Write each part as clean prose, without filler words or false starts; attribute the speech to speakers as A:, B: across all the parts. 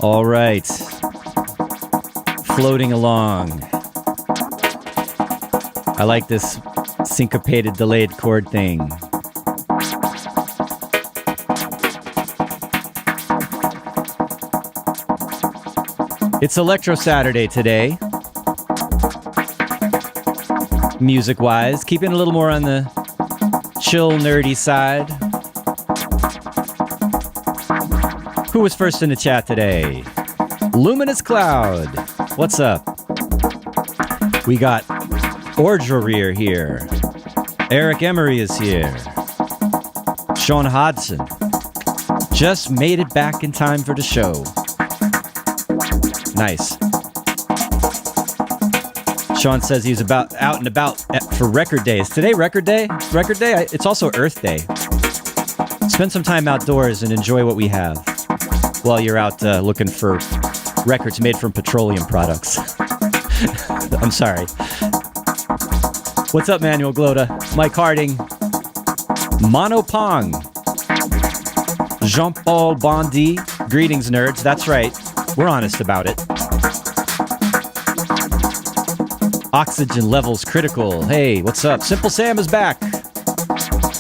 A: All right. Floating along. I like this syncopated delayed chord thing. It's Electro Saturday today. Music-wise, keeping a little more on the chill, nerdy side. Who was first in the chat today? Luminous Cloud. What's up? We got Ordrerir here. Eric Emery is here. Sean Hodson. Just made it back in time for the show. Nice. Sean says he's out and about for Record Day. Is today Record Day? Record Day? It's also Earth Day. Spend some time outdoors and enjoy what we have while you're out looking for records made from petroleum products. I'm sorry. What's up, Manuel Gloda? Mike Harding. Mono Pong. Jean-Paul Bondy. Greetings, nerds. That's right. We're honest about it. Oxygen levels critical. Hey, what's up? Simple Sam is back.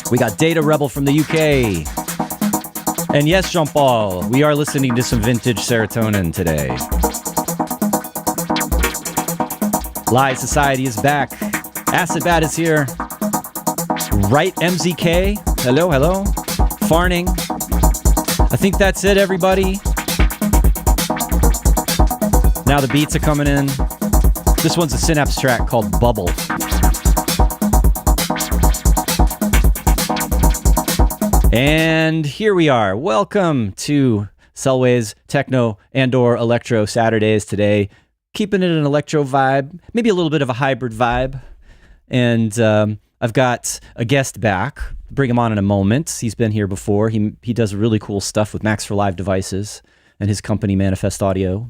A: We got Data Rebel from the UK. And yes, Jean-Paul, we are listening to some vintage serotonin today. Live Society is back. Acid Bat is here. Right MZK. Hello, hello. Farning. I think that's it, everybody. Now the beats are coming in. This one's a Synapse track called Bubble. And here we are. Welcome to Selway's Techno and/or Electro Saturdays today. Keeping it an electro vibe, maybe a little bit of a hybrid vibe. And I've got a guest back. Bring him on in a moment. He's been here before. He does really cool stuff with Max for Live devices and his company Manifest Audio,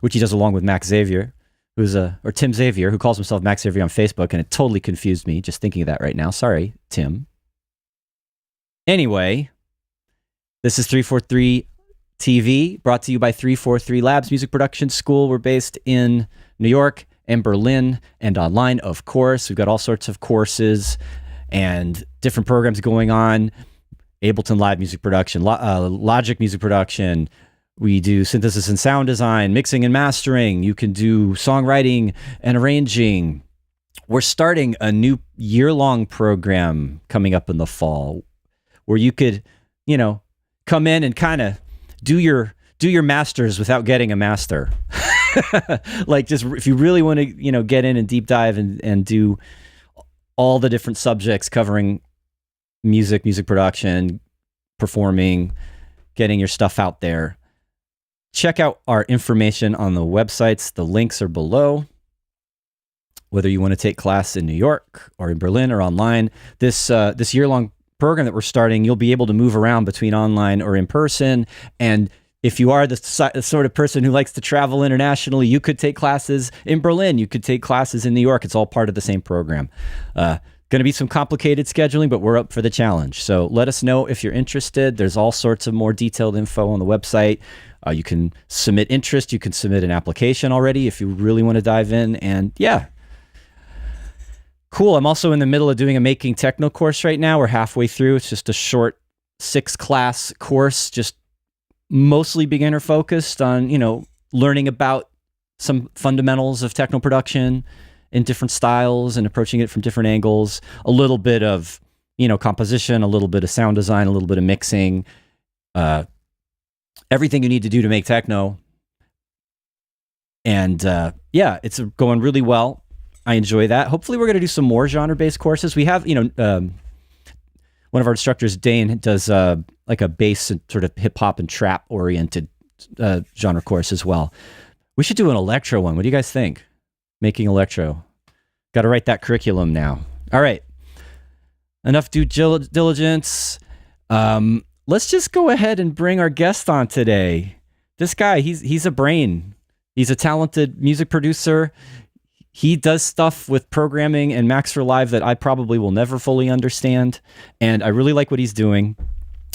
A: which he does along with Max Xavier, or Tim Xavier, who calls himself Max Xavier on Facebook, and it totally confused me just thinking of that right now. Sorry, Tim. Anyway, this is 343 TV, brought to you by 343 Labs Music Production School. We're based in New York and Berlin and online, of course. We've got all sorts of courses and different programs going on. Ableton Live Music Production, Logic Music Production. We do synthesis and sound design, mixing and mastering. You can do songwriting and arranging. We're starting a new year-long program coming up in the fall where you could, come in and kind of do your masters without getting a master. Like, just if you really want to, get in and deep dive and do all the different subjects covering music production, performing, getting your stuff out there. Check out our information on the websites. The links are below. Whether you want to take class in New York or in Berlin or online, this year-long program that we're starting, you'll be able to move around between online or in person. And if you are the sort of person who likes to travel internationally, you could take classes in Berlin. You could take classes in New York. It's all part of the same program. Going to be some complicated scheduling, but we're up for the challenge. So let us know if you're interested. There's all sorts of more detailed info on the website. You can submit interest. You can submit an application already if you really want to dive in. And yeah, cool. I'm also in the middle of doing a making techno course right now. We're halfway through. It's just a short 6-class course, just mostly beginner focused on, learning about some fundamentals of techno production in different styles and approaching it from different angles. A little bit of, composition, a little bit of sound design, a little bit of mixing, everything you need to do to make techno. And yeah, it's going really well. I enjoy that. Hopefully we're going to do some more genre-based courses. We have, one of our instructors, Dane, does like a bass and sort of hip-hop and trap-oriented genre course as well. We should do an electro one. What do you guys think? Making electro. Got to write that curriculum now. All right. Enough due diligence. Let's just go ahead and bring our guest on today. This guy, he's a brain. He's a talented music producer. He does stuff with programming and Max for Live that I probably will never fully understand. And I really like what he's doing.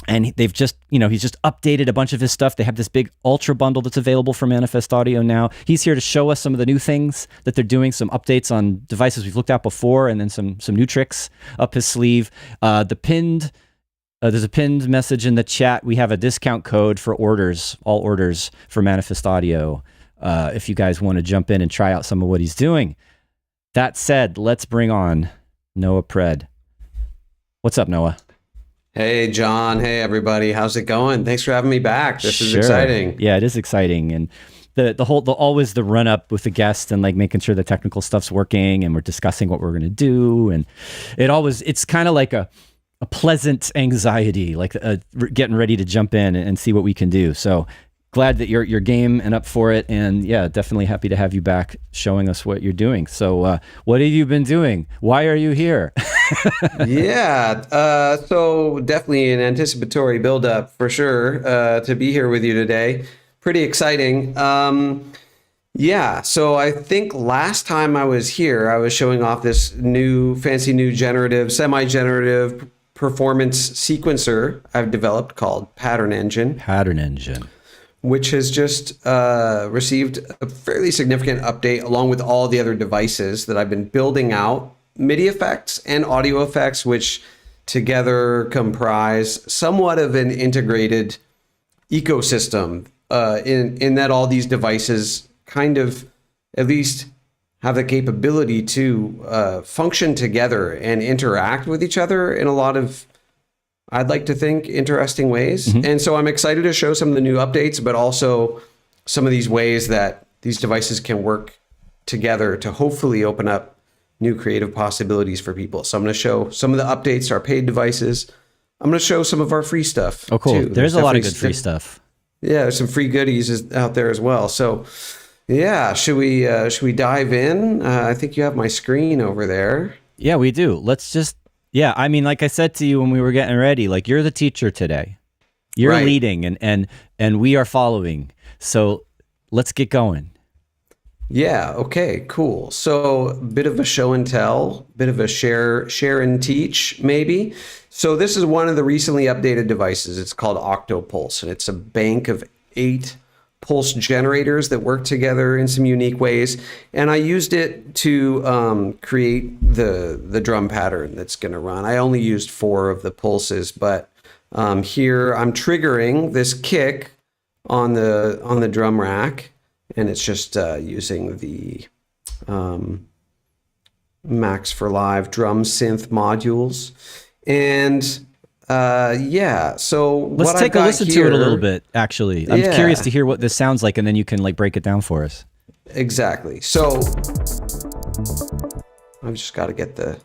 A: And they've just, he's just updated a bunch of his stuff. They have this big ultra bundle that's available for Manifest Audio now. He's here to show us some of the new things that they're doing, some updates on devices we've looked at before, and then some new tricks up his sleeve. There's a pinned message in the chat. We have a discount code for all orders for Manifest Audio. If you guys want to jump in and try out some of what he's doing. That said, let's bring on Noah Pred. What's up, Noah?
B: Hey, John. Hey, everybody. How's it going? Thanks for having me back. This is exciting.
A: Yeah, it is exciting. And always the run up with the guest and like making sure the technical stuff's working and we're discussing what we're going to do. And it's kind of like a pleasant anxiety, like getting ready to jump in and see what we can do. So glad that you're game and up for it. And yeah, definitely happy to have you back showing us what you're doing. So what have you been doing? Why are you here?
B: Yeah, so definitely an anticipatory buildup for sure to be here with you today. Pretty exciting. Yeah, so I think last time I was here, I was showing off this fancy new semi-generative performance sequencer I've developed called Pattern Engine. Which has just received a fairly significant update along with all the other devices that I've been building out. MIDI effects and audio effects, which together comprise somewhat of an integrated ecosystem in that all these devices kind of at least have the capability to function together and interact with each other in a lot of, I'd like to think, interesting ways. Mm-hmm. And so I'm excited to show some of the new updates, but also some of these ways that these devices can work together to hopefully open up new creative possibilities for people. So I'm going to show some of the updates to our paid devices. I'm going to show some of our free stuff.
A: Oh, cool. Too. There's a lot of good free stuff.
B: Yeah, there's some free goodies out there as well. So yeah, should we dive in? I think you have my screen over there.
A: Yeah, we do. Let's just, yeah, I mean, like I said to you when we were getting ready, like you're the teacher today. You're right. Leading and we are following. So let's get going.
B: Yeah, okay, cool. So a bit of a show and tell, bit of a share and teach maybe. So this is one of the recently updated devices. It's called Octopulse, and it's a bank of 8 pulse generators that work together in some unique ways. And I used it to create the drum pattern that's going to run. I only used 4 of the pulses, but here I'm triggering this kick on the drum rack, and it's just using the Max for Live drum synth modules. And yeah, so
A: let's take a listen to it a little bit, actually. I'm curious to hear what this sounds like, and then you can like break it down for us.
B: Exactly. So I've just got to get that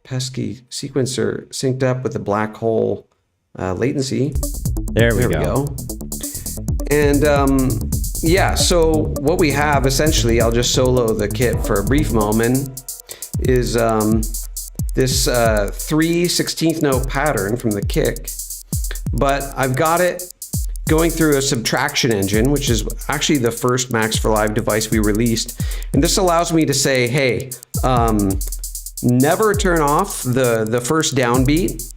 B: pesky sequencer synced up with the black hole latency.
A: There we go.
B: And yeah, so what we have essentially, I'll just solo the kit for a brief moment, is this 3/16 note pattern from the kick, but I've got it going through a subtraction engine, which is actually the first Max for Live device we released. And this allows me to say, hey, never turn off the first downbeat,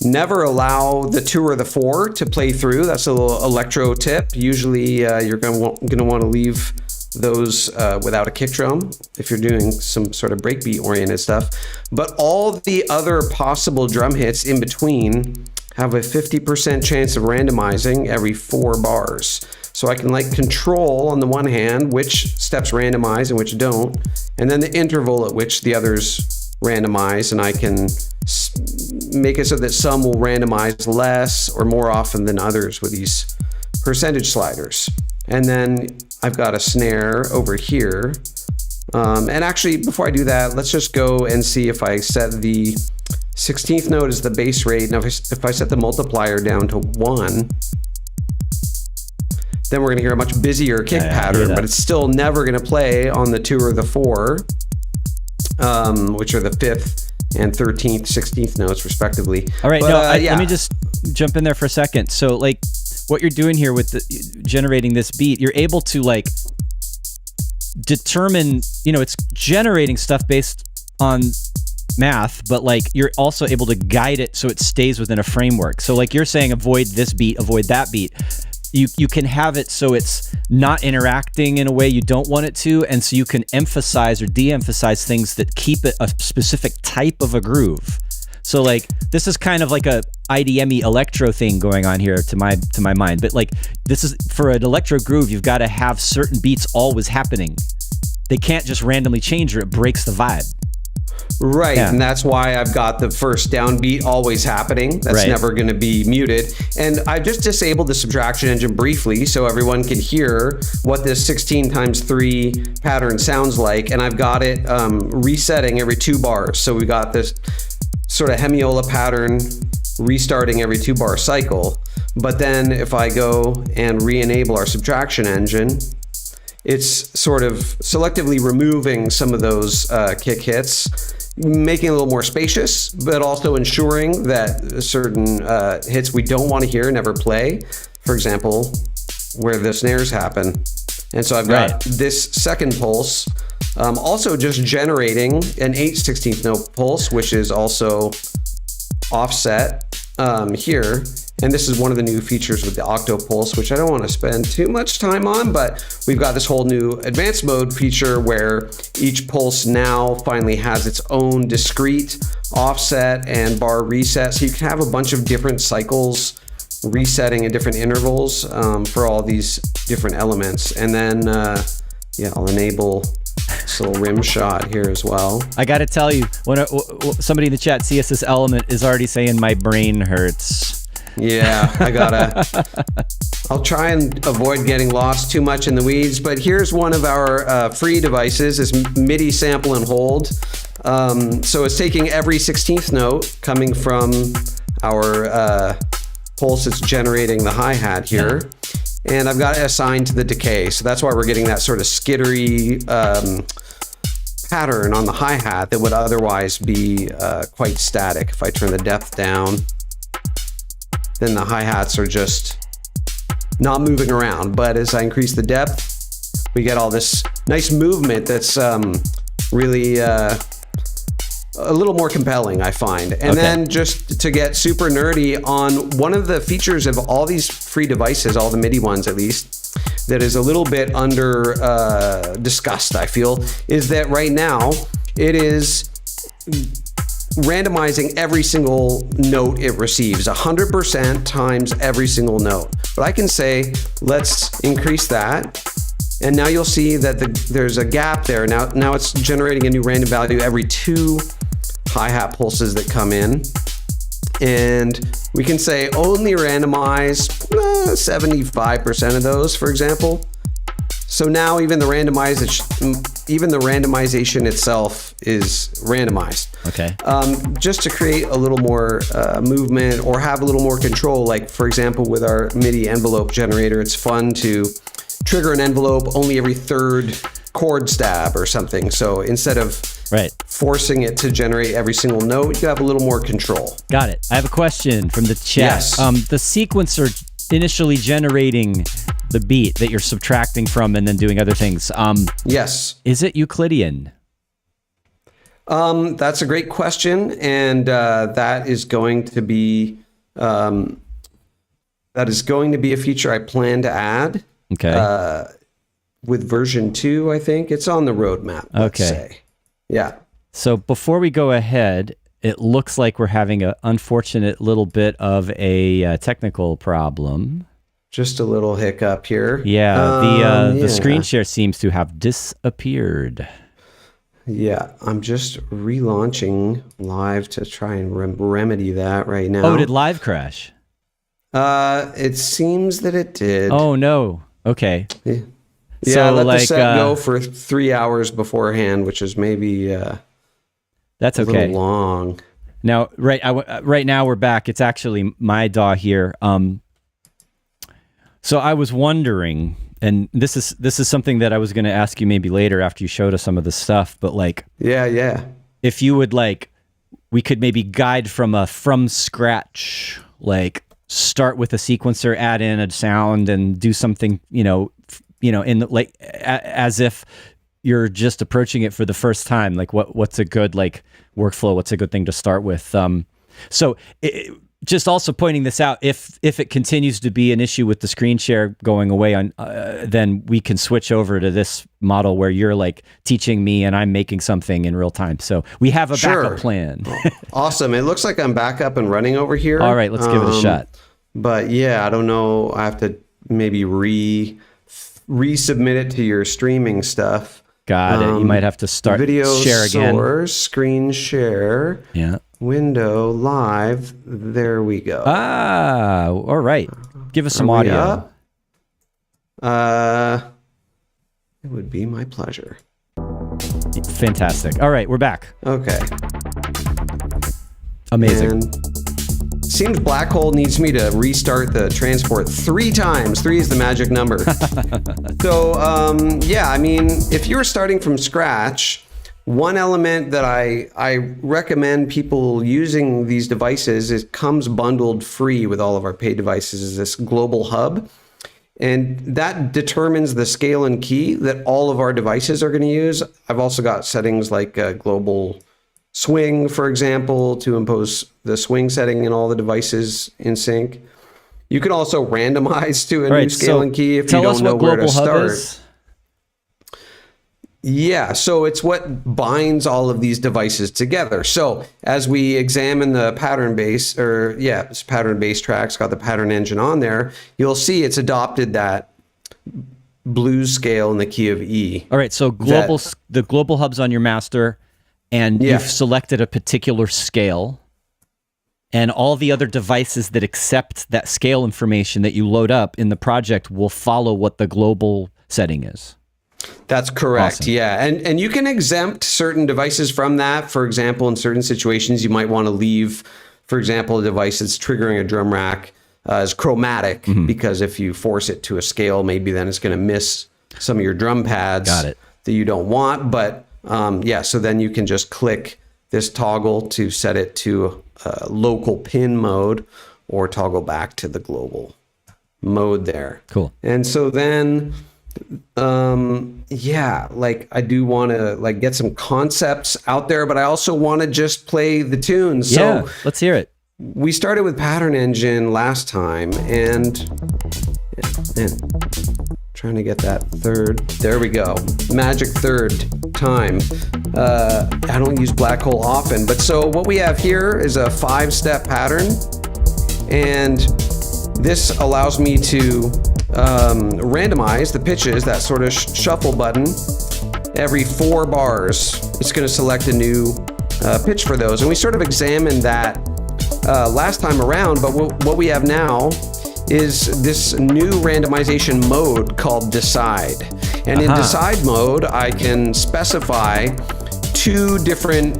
B: Never allow the 2 or the 4 to play through. That's a little electro tip. Usually you're going to want to leave those without a kick drum if you're doing some sort of breakbeat oriented stuff. But all the other possible drum hits in between have a 50% chance of randomizing every 4 bars. So I can like control on the one hand which steps randomize and which don't, and then the interval at which the others randomize, and I can make it so that some will randomize less or more often than others with these percentage sliders. And then I've got a snare over here. And actually, before I do that, let's just go and see if I set the 16th note as the bass rate. Now, if I set the multiplier down to 1, then we're going to hear a much busier kick pattern, but it's still never going to play on the 2 or the 4, which are the 5th and 13th, 16th notes respectively.
A: All right, let me just jump in there for a second. So like what you're doing here with generating this beat, you're able to like determine, it's generating stuff based on math, but like you're also able to guide it so it stays within a framework. So like you're saying, avoid this beat, avoid that beat. You can have it so it's not interacting in a way you don't want it to, and so you can emphasize or de-emphasize things that keep it a specific type of a groove. So like this is kind of like a IDM-y electro thing going on here to my mind. But like this is for an electro groove, you've got to have certain beats always happening. They can't just randomly change or it breaks the vibe.
B: Right, and that's why I've got the first downbeat always happening. That's never going to be muted. And I've just disabled the subtraction engine briefly so everyone can hear what this 16 times 3 pattern sounds like. And I've got it resetting every 2 bars. So we got this sort of hemiola pattern restarting every 2 bar cycle. But then if I go and re-enable our subtraction engine, it's sort of selectively removing some of those kick hits, making it a little more spacious, but also ensuring that certain hits we don't want to hear never play. For example, where the snares happen. And so I've got this second pulse, also just generating an 8/16 note pulse, which is also offset here. And this is one of the new features with the octo pulse, which I don't want to spend too much time on, but we've got this whole new advanced mode feature where each pulse now finally has its own discrete offset and bar reset. So you can have a bunch of different cycles resetting at different intervals for all these different elements. And then, I'll enable this little rim shot here as well.
A: I got to tell you, when somebody in the chat, CSS Element, is already saying my brain hurts.
B: Yeah, I'll try and avoid getting lost too much in the weeds, but here's one of our free devices, this MIDI sample and hold. So it's taking every 16th note coming from our pulse that's generating the hi-hat here, and I've got it assigned to the decay. So that's why we're getting that sort of skittery pattern on the hi-hat that would otherwise be quite static. If I turn the depth down, then the hi-hats are just not moving around. But as I increase the depth, we get all this nice movement that's really a little more compelling, I find. And then just to get super nerdy on one of the features of all these free devices, all the MIDI ones at least, that is a little bit under discussed, I feel, is that right now it is randomizing every single note it receives, 100% times every single note. But I can say, let's increase that. And now you'll see that there's a gap there. Now it's generating a new random value every 2 hi-hat pulses that come in. And we can say only randomize 75% of those, for example. So now even the randomization itself is randomized.
A: Okay.
B: Just to create a little more movement or have a little more control. Like for example, with our MIDI envelope generator, it's fun to trigger an envelope only every 3rd chord stab or something. So instead of forcing it to generate every single note, you have a little more control.
A: Got it. I have a question from the chat.
B: Yes.
A: The sequencer initially generating the beat that you're subtracting from and then doing other things.
B: Yes.
A: Is it Euclidean?
B: That's a great question, and that is going to be a feature I plan to add.
A: Okay.
B: With version 2, I think it's on the roadmap. Let's say. Yeah.
A: So before we go ahead, it looks like we're having an unfortunate little bit of a technical problem.
B: Just a little hiccup here.
A: Yeah, the screen share seems to have disappeared.
B: Yeah, I'm just relaunching live to try and remedy that right now.
A: Oh, did live crash?
B: It seems that it did.
A: Oh no. Okay.
B: Yeah,
A: so,
B: I let the set go for 3 hours beforehand, which is maybe
A: that's okay.
B: A little long.
A: Now, right now we're back. It's actually my DAW here. So I was wondering, and this is something that I was going to ask you maybe later after you showed us some of the stuff, but like,
B: yeah,
A: if you would like, we could maybe guide from scratch, like start with a sequencer, add in a sound, and do something, in the like as if you're just approaching it for the first time. Like what's a good like workflow? What's a good thing to start with? So just also pointing this out, if it continues to be an issue with the screen share going away, then we can switch over to this model where you're like teaching me and I'm making something in real time. So we have a backup plan.
B: Awesome. It looks like I'm back up and running over here.
A: All right, let's give it a shot.
B: But yeah, I don't know. I have to maybe resubmit it to your streaming stuff.
A: Got it. You might have to start
B: video
A: share again.
B: Source, screen share.
A: Yeah.
B: Window live. There we go.
A: All right. Give us some audio.
B: It would be my pleasure.
A: Fantastic. All right, we're back.
B: Okay.
A: Amazing.
B: And seems Black Hole needs me to restart the transport 3 times. 3 is the magic number. So, yeah, I mean, if you're starting from scratch, one element that I recommend people using these devices, it comes bundled free with all of our paid devices, is this global hub. And that determines the scale and key that all of our devices are going to use. I've also got settings like global swing, for example, to impose the swing setting in all the devices in sync. You can also randomize to a new scale and key if you don't know where to start. Yeah, so it's what binds all of these devices together. So as we examine the pattern-based, it's pattern-based tracks, got the pattern engine on there, you'll see it's adopted that blues scale in the key of E.
A: All right, so the global hub's on your master, and you've selected a particular scale, and all the other devices that accept that scale information that you load up in the project will follow what the global setting is.
B: That's correct.
A: Awesome.
B: Yeah. And you can exempt certain devices from that. For example, in certain situations, you might want to leave, for example, a device that's triggering a drum rack as chromatic, because if you force it to a scale, maybe then it's going to miss some of your drum pads that you don't want. But so then you can just click this toggle to set it to local pin mode or toggle back to the global mode there.
A: Cool.
B: And so then like I do want to like get some concepts out there, but I also want to just play the tunes. So
A: let's hear it.
B: We started with Pattern Engine last time, and trying to get that third. There we go. Magic third time. I don't use Black Hole often, but so what we have here is a 5-step pattern, and this allows me to randomize the pitches, that sort of shuffle button. Every 4 bars, it's going to select a new pitch for those. And we sort of examined that last time around, but what we have now is this new randomization mode called Decide. And in Decide mode, I can specify 2 different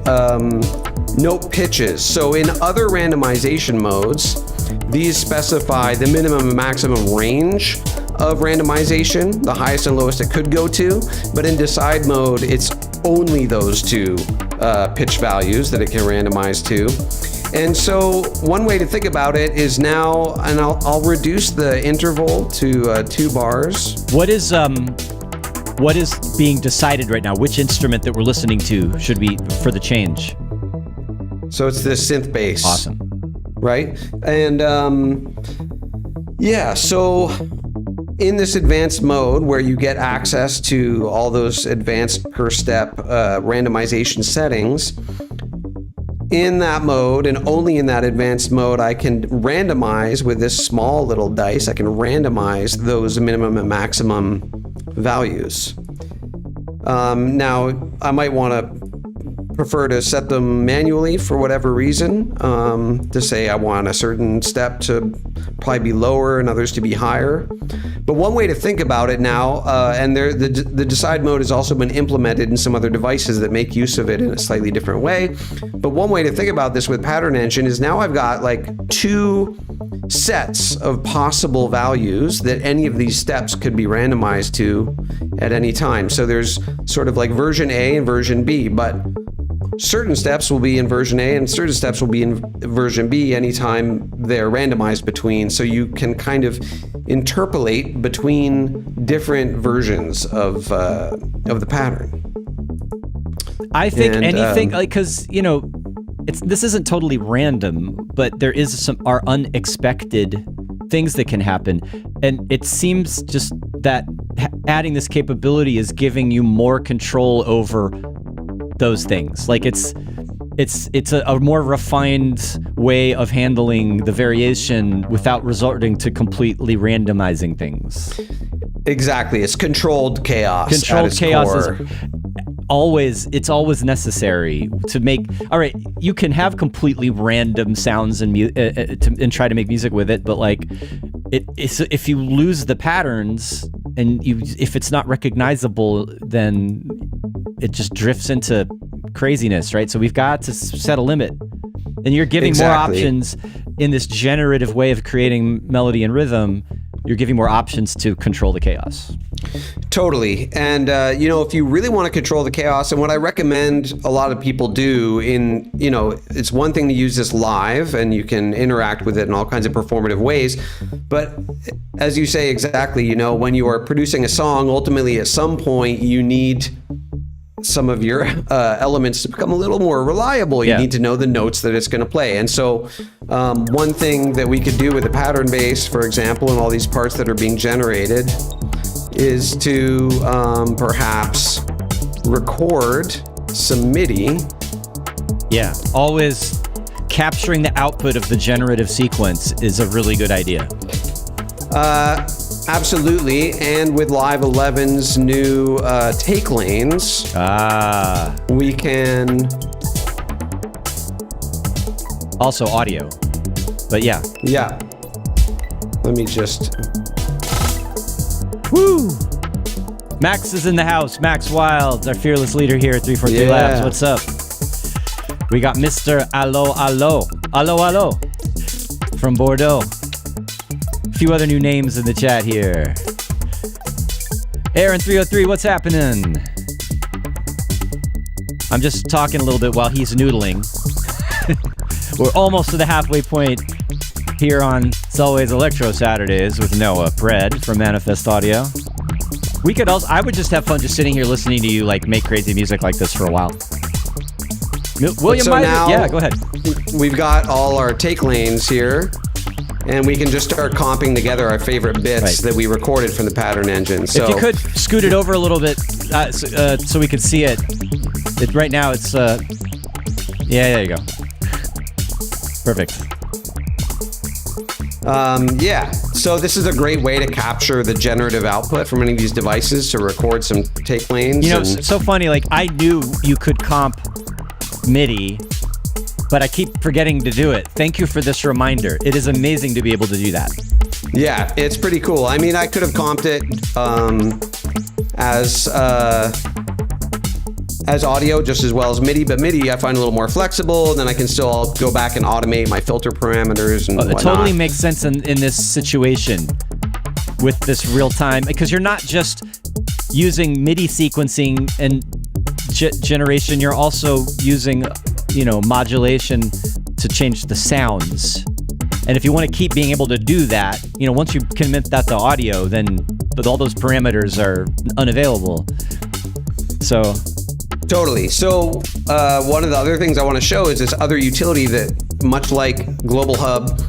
B: note pitches. So in other randomization modes, these specify the minimum and maximum range of randomization, the highest and lowest it could go to. But in Decide mode, it's only those 2 pitch values that it can randomize to. And so one way to think about it is now, and I'll reduce the interval to 2 bars.
A: What is what is being decided right now? Which instrument that we're listening to should be for the change?
B: So it's the synth bass.
A: Awesome.
B: Right? And yeah, so in this advanced mode where you get access to all those advanced per step randomization settings, in that mode and only in that advanced mode, I can randomize with this small little dice. I can randomize those minimum and maximum values. Now, I might want to prefer to set them manually for whatever reason, to say I want a certain step to probably be lower and others to be higher. But one way to think about it now, and the decide mode has also been implemented in some other devices that make use of it in a slightly different way. But one way to think about this with Pattern Engine is now I've got like 2 sets of possible values that any of these steps could be randomized to at any time. So there's sort of like version A and version B, but certain steps will be in version A and certain steps will be in version B anytime they're randomized between. So you can kind of interpolate between different versions of the pattern.
A: I think anything, like, because, you know, this isn't totally random, but there is are unexpected things that can happen. And it seems just that adding this capability is giving you more control over those things. Like it's a more refined way of handling the variation without resorting to completely randomizing things.
B: Exactly. It's controlled chaos.
A: Controlled chaos is always necessary to make. All right, you can have completely random sounds and and try to make music with it, but like if you lose the patterns and if it's not recognizable, then it just drifts into craziness, right? So we've got to set a limit. And you're giving more options in this generative way of creating melody and rhythm. You're giving more options to control the chaos.
B: Totally. And, you know, if you really want to control the chaos, and what I recommend a lot of people do it's one thing to use this live and you can interact with it in all kinds of performative ways. But as you say exactly, you know, when you are producing a song, ultimately at some point you need some of your elements to become a little more reliable. You need to know the notes that it's going to play. And so one thing that we could do with the pattern bass, for example, and all these parts that are being generated is to perhaps record some MIDI.
A: Yeah, always capturing the output of the generative sequence is a really good idea.
B: Absolutely, and with Live 11's new take lanes, we can...
A: Also audio, but yeah.
B: Yeah. Let me just...
A: Woo! Max is in the house. Max Wilds, our fearless leader here at 343 Labs. What's up? We got Mr. Allo Allo. Allo Allo from Bordeaux. A few other new names in the chat here. Aaron 303, what's happening? I'm just talking a little bit while he's noodling. We're almost to the halfway point here on Selway's Electro Saturdays with Noah Pred from Manifest Audio. I would just have fun just sitting here listening to you like make crazy music like this for a while. William,
B: so now,
A: yeah, go ahead.
B: We've got all our take lanes here. And we can just start comping together our favorite bits that we recorded from the Pattern Engine. So
A: if you could scoot it over a little bit so we could see it. Right now it's... yeah, there you go. Perfect.
B: Yeah, so this is a great way to capture the generative output from any of these devices to record some take lanes.
A: You know, it's so funny, like I knew you could comp MIDI, but I keep forgetting to do it. Thank you for this reminder. It is amazing to be able to do that.
B: Yeah, it's pretty cool. I mean, I could have comped it as audio just as well as MIDI, but MIDI I find a little more flexible, and then I can still go back and automate my filter parameters and whatnot.
A: It totally makes sense in this situation with this real time, because you're not just using MIDI sequencing and generation, you're also using modulation to change the sounds. And if you want to keep being able to do that, once you commit that to audio, then but all those parameters are unavailable. So
B: Totally. So one of the other things I want to show is this other utility that, much like Global Hub,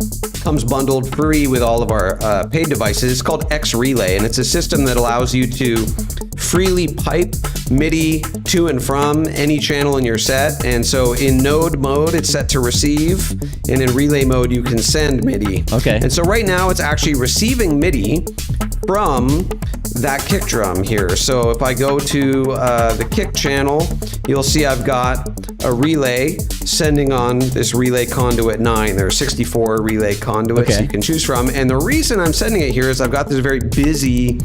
B: comes bundled free with all of our paid devices. It's called X Relay, and it's a system that allows you to freely pipe MIDI to and from any channel in your set. And so in node mode, it's set to receive, and in relay mode, you can send MIDI.
A: Okay.
B: And so right now, it's actually receiving MIDI from that kick drum here. So if I go to the kick channel, you'll see I've got a relay sending on this relay conduit 9. There are 64 relay conduits you can choose from. And the reason I'm sending it here is I've got this very busy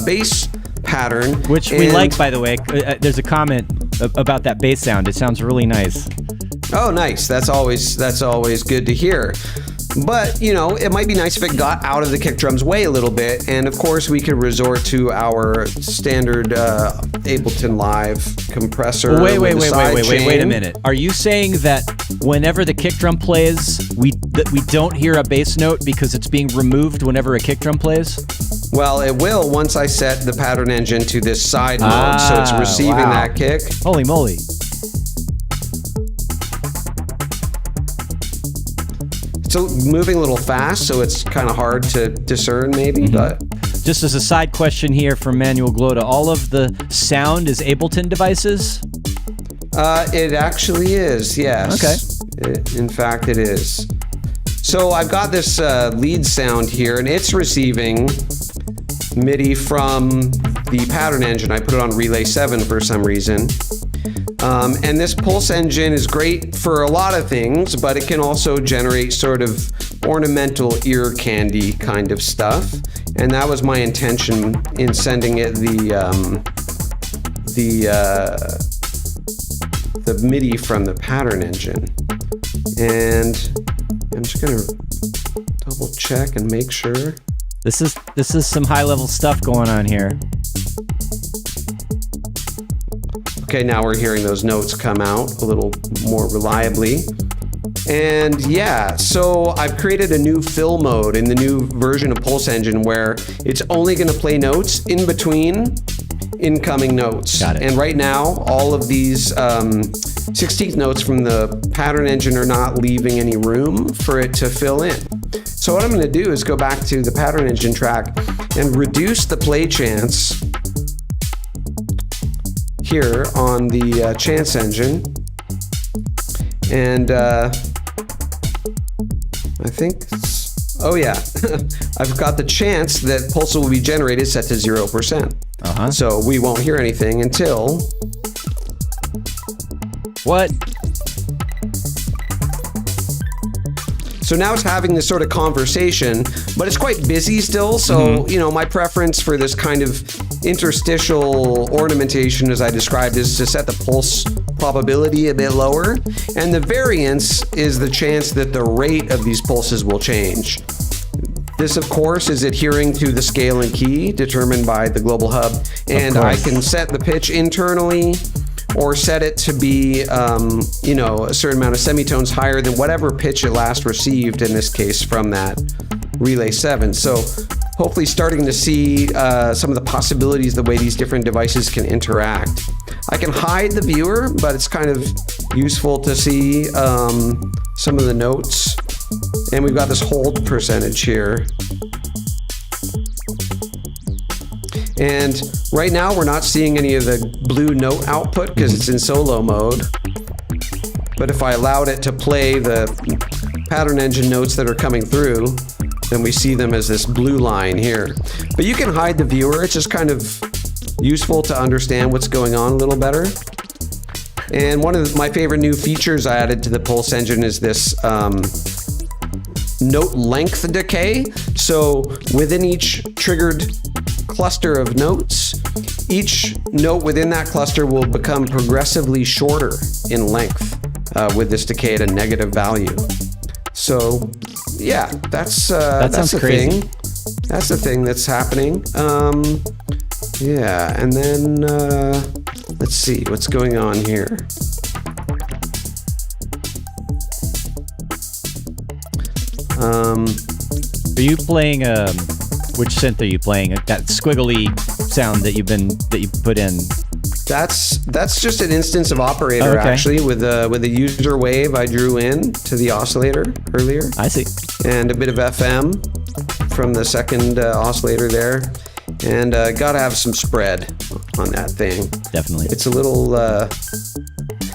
B: bass pattern.
A: Which we like, by the way. There's a comment about that bass sound. It sounds really nice.
B: Oh, nice. That's always good to hear. But, you know, it might be nice if it got out of the kick drum's way a little bit. And of course, we could resort to our standard Ableton Live compressor.
A: Wait a minute. Are you saying that whenever the kick drum plays, we don't hear a bass note because it's being removed whenever a kick drum plays?
B: Well, it will once I set the pattern engine to this side mode, so it's receiving that kick.
A: Holy moly.
B: So moving a little fast, so it's kind of hard to discern maybe, but...
A: Just as a side question here from Manuel Gloda, all of the sound is Ableton devices?
B: It actually is, yes.
A: Okay.
B: In fact, it is. So I've got this lead sound here, and it's receiving MIDI from the pattern engine. I put it on relay 7 for some reason. And this pulse engine is great for a lot of things, but it can also generate sort of ornamental ear candy kind of stuff. And that was my intention in sending it the MIDI from the pattern engine. And I'm just gonna double check and make sure.
A: This is some high level stuff going on here.
B: Okay, now we're hearing those notes come out a little more reliably. And yeah, so I've created a new fill mode in the new version of Pulse Engine where it's only going to play notes in between incoming notes.
A: Got it.
B: And right now, all of these 16th notes from the pattern engine are not leaving any room for it to fill in. So what I'm going to do is go back to the pattern engine track and reduce the play chance here on the chance engine, and I think, oh yeah, I've got the chance that pulse will be generated set to 0%. So we won't hear anything until...
A: What?
B: So now it's having this sort of conversation, but it's quite busy still. So, you know, my preference for this kind of interstitial ornamentation, as I described, is to set the pulse probability a bit lower. And the variance is the chance that the rate of these pulses will change. This, of course, is adhering to the scale and key determined by the Global Hub. And I can set the pitch internally, or set it to be, you know, a certain amount of semitones higher than whatever pitch it last received, in this case, from that Relay 7. So hopefully starting to see some of the possibilities, the way these different devices can interact. I can hide the viewer, but it's kind of useful to see some of the notes. And we've got this hold percentage here. And right now we're not seeing any of the blue note output because it's in solo mode. But if I allowed it to play the pattern engine notes that are coming through, then we see them as this blue line here. But you can hide the viewer. It's just kind of useful to understand what's going on a little better. And one of my favorite new features I added to the Pulse engine is this note length decay. So within each triggered cluster of notes, each note within that cluster will become progressively shorter in length with this decay at a negative value. So yeah, that's the thing. That's the thing that's happening. Yeah, and then let's see what's going on here.
A: Are you playing Which synth are you playing? That squiggly sound that you put in.
B: That's just an instance of operator, actually, with a user wave I drew in to the oscillator earlier.
A: I see.
B: And a bit of FM from the second oscillator there. And gotta have some spread on that thing.
A: Definitely.
B: It's a little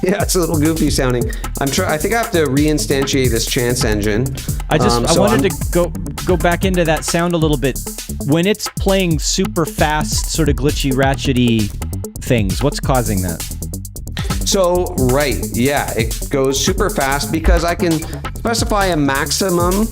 B: it's a little goofy sounding. I think I have to reinstantiate this Chance engine.
A: I wanted to go back into that sound a little bit. When it's playing super fast, sort of glitchy, ratchety things, what's causing that?
B: So, right, yeah, it goes super fast because I can specify a maximum,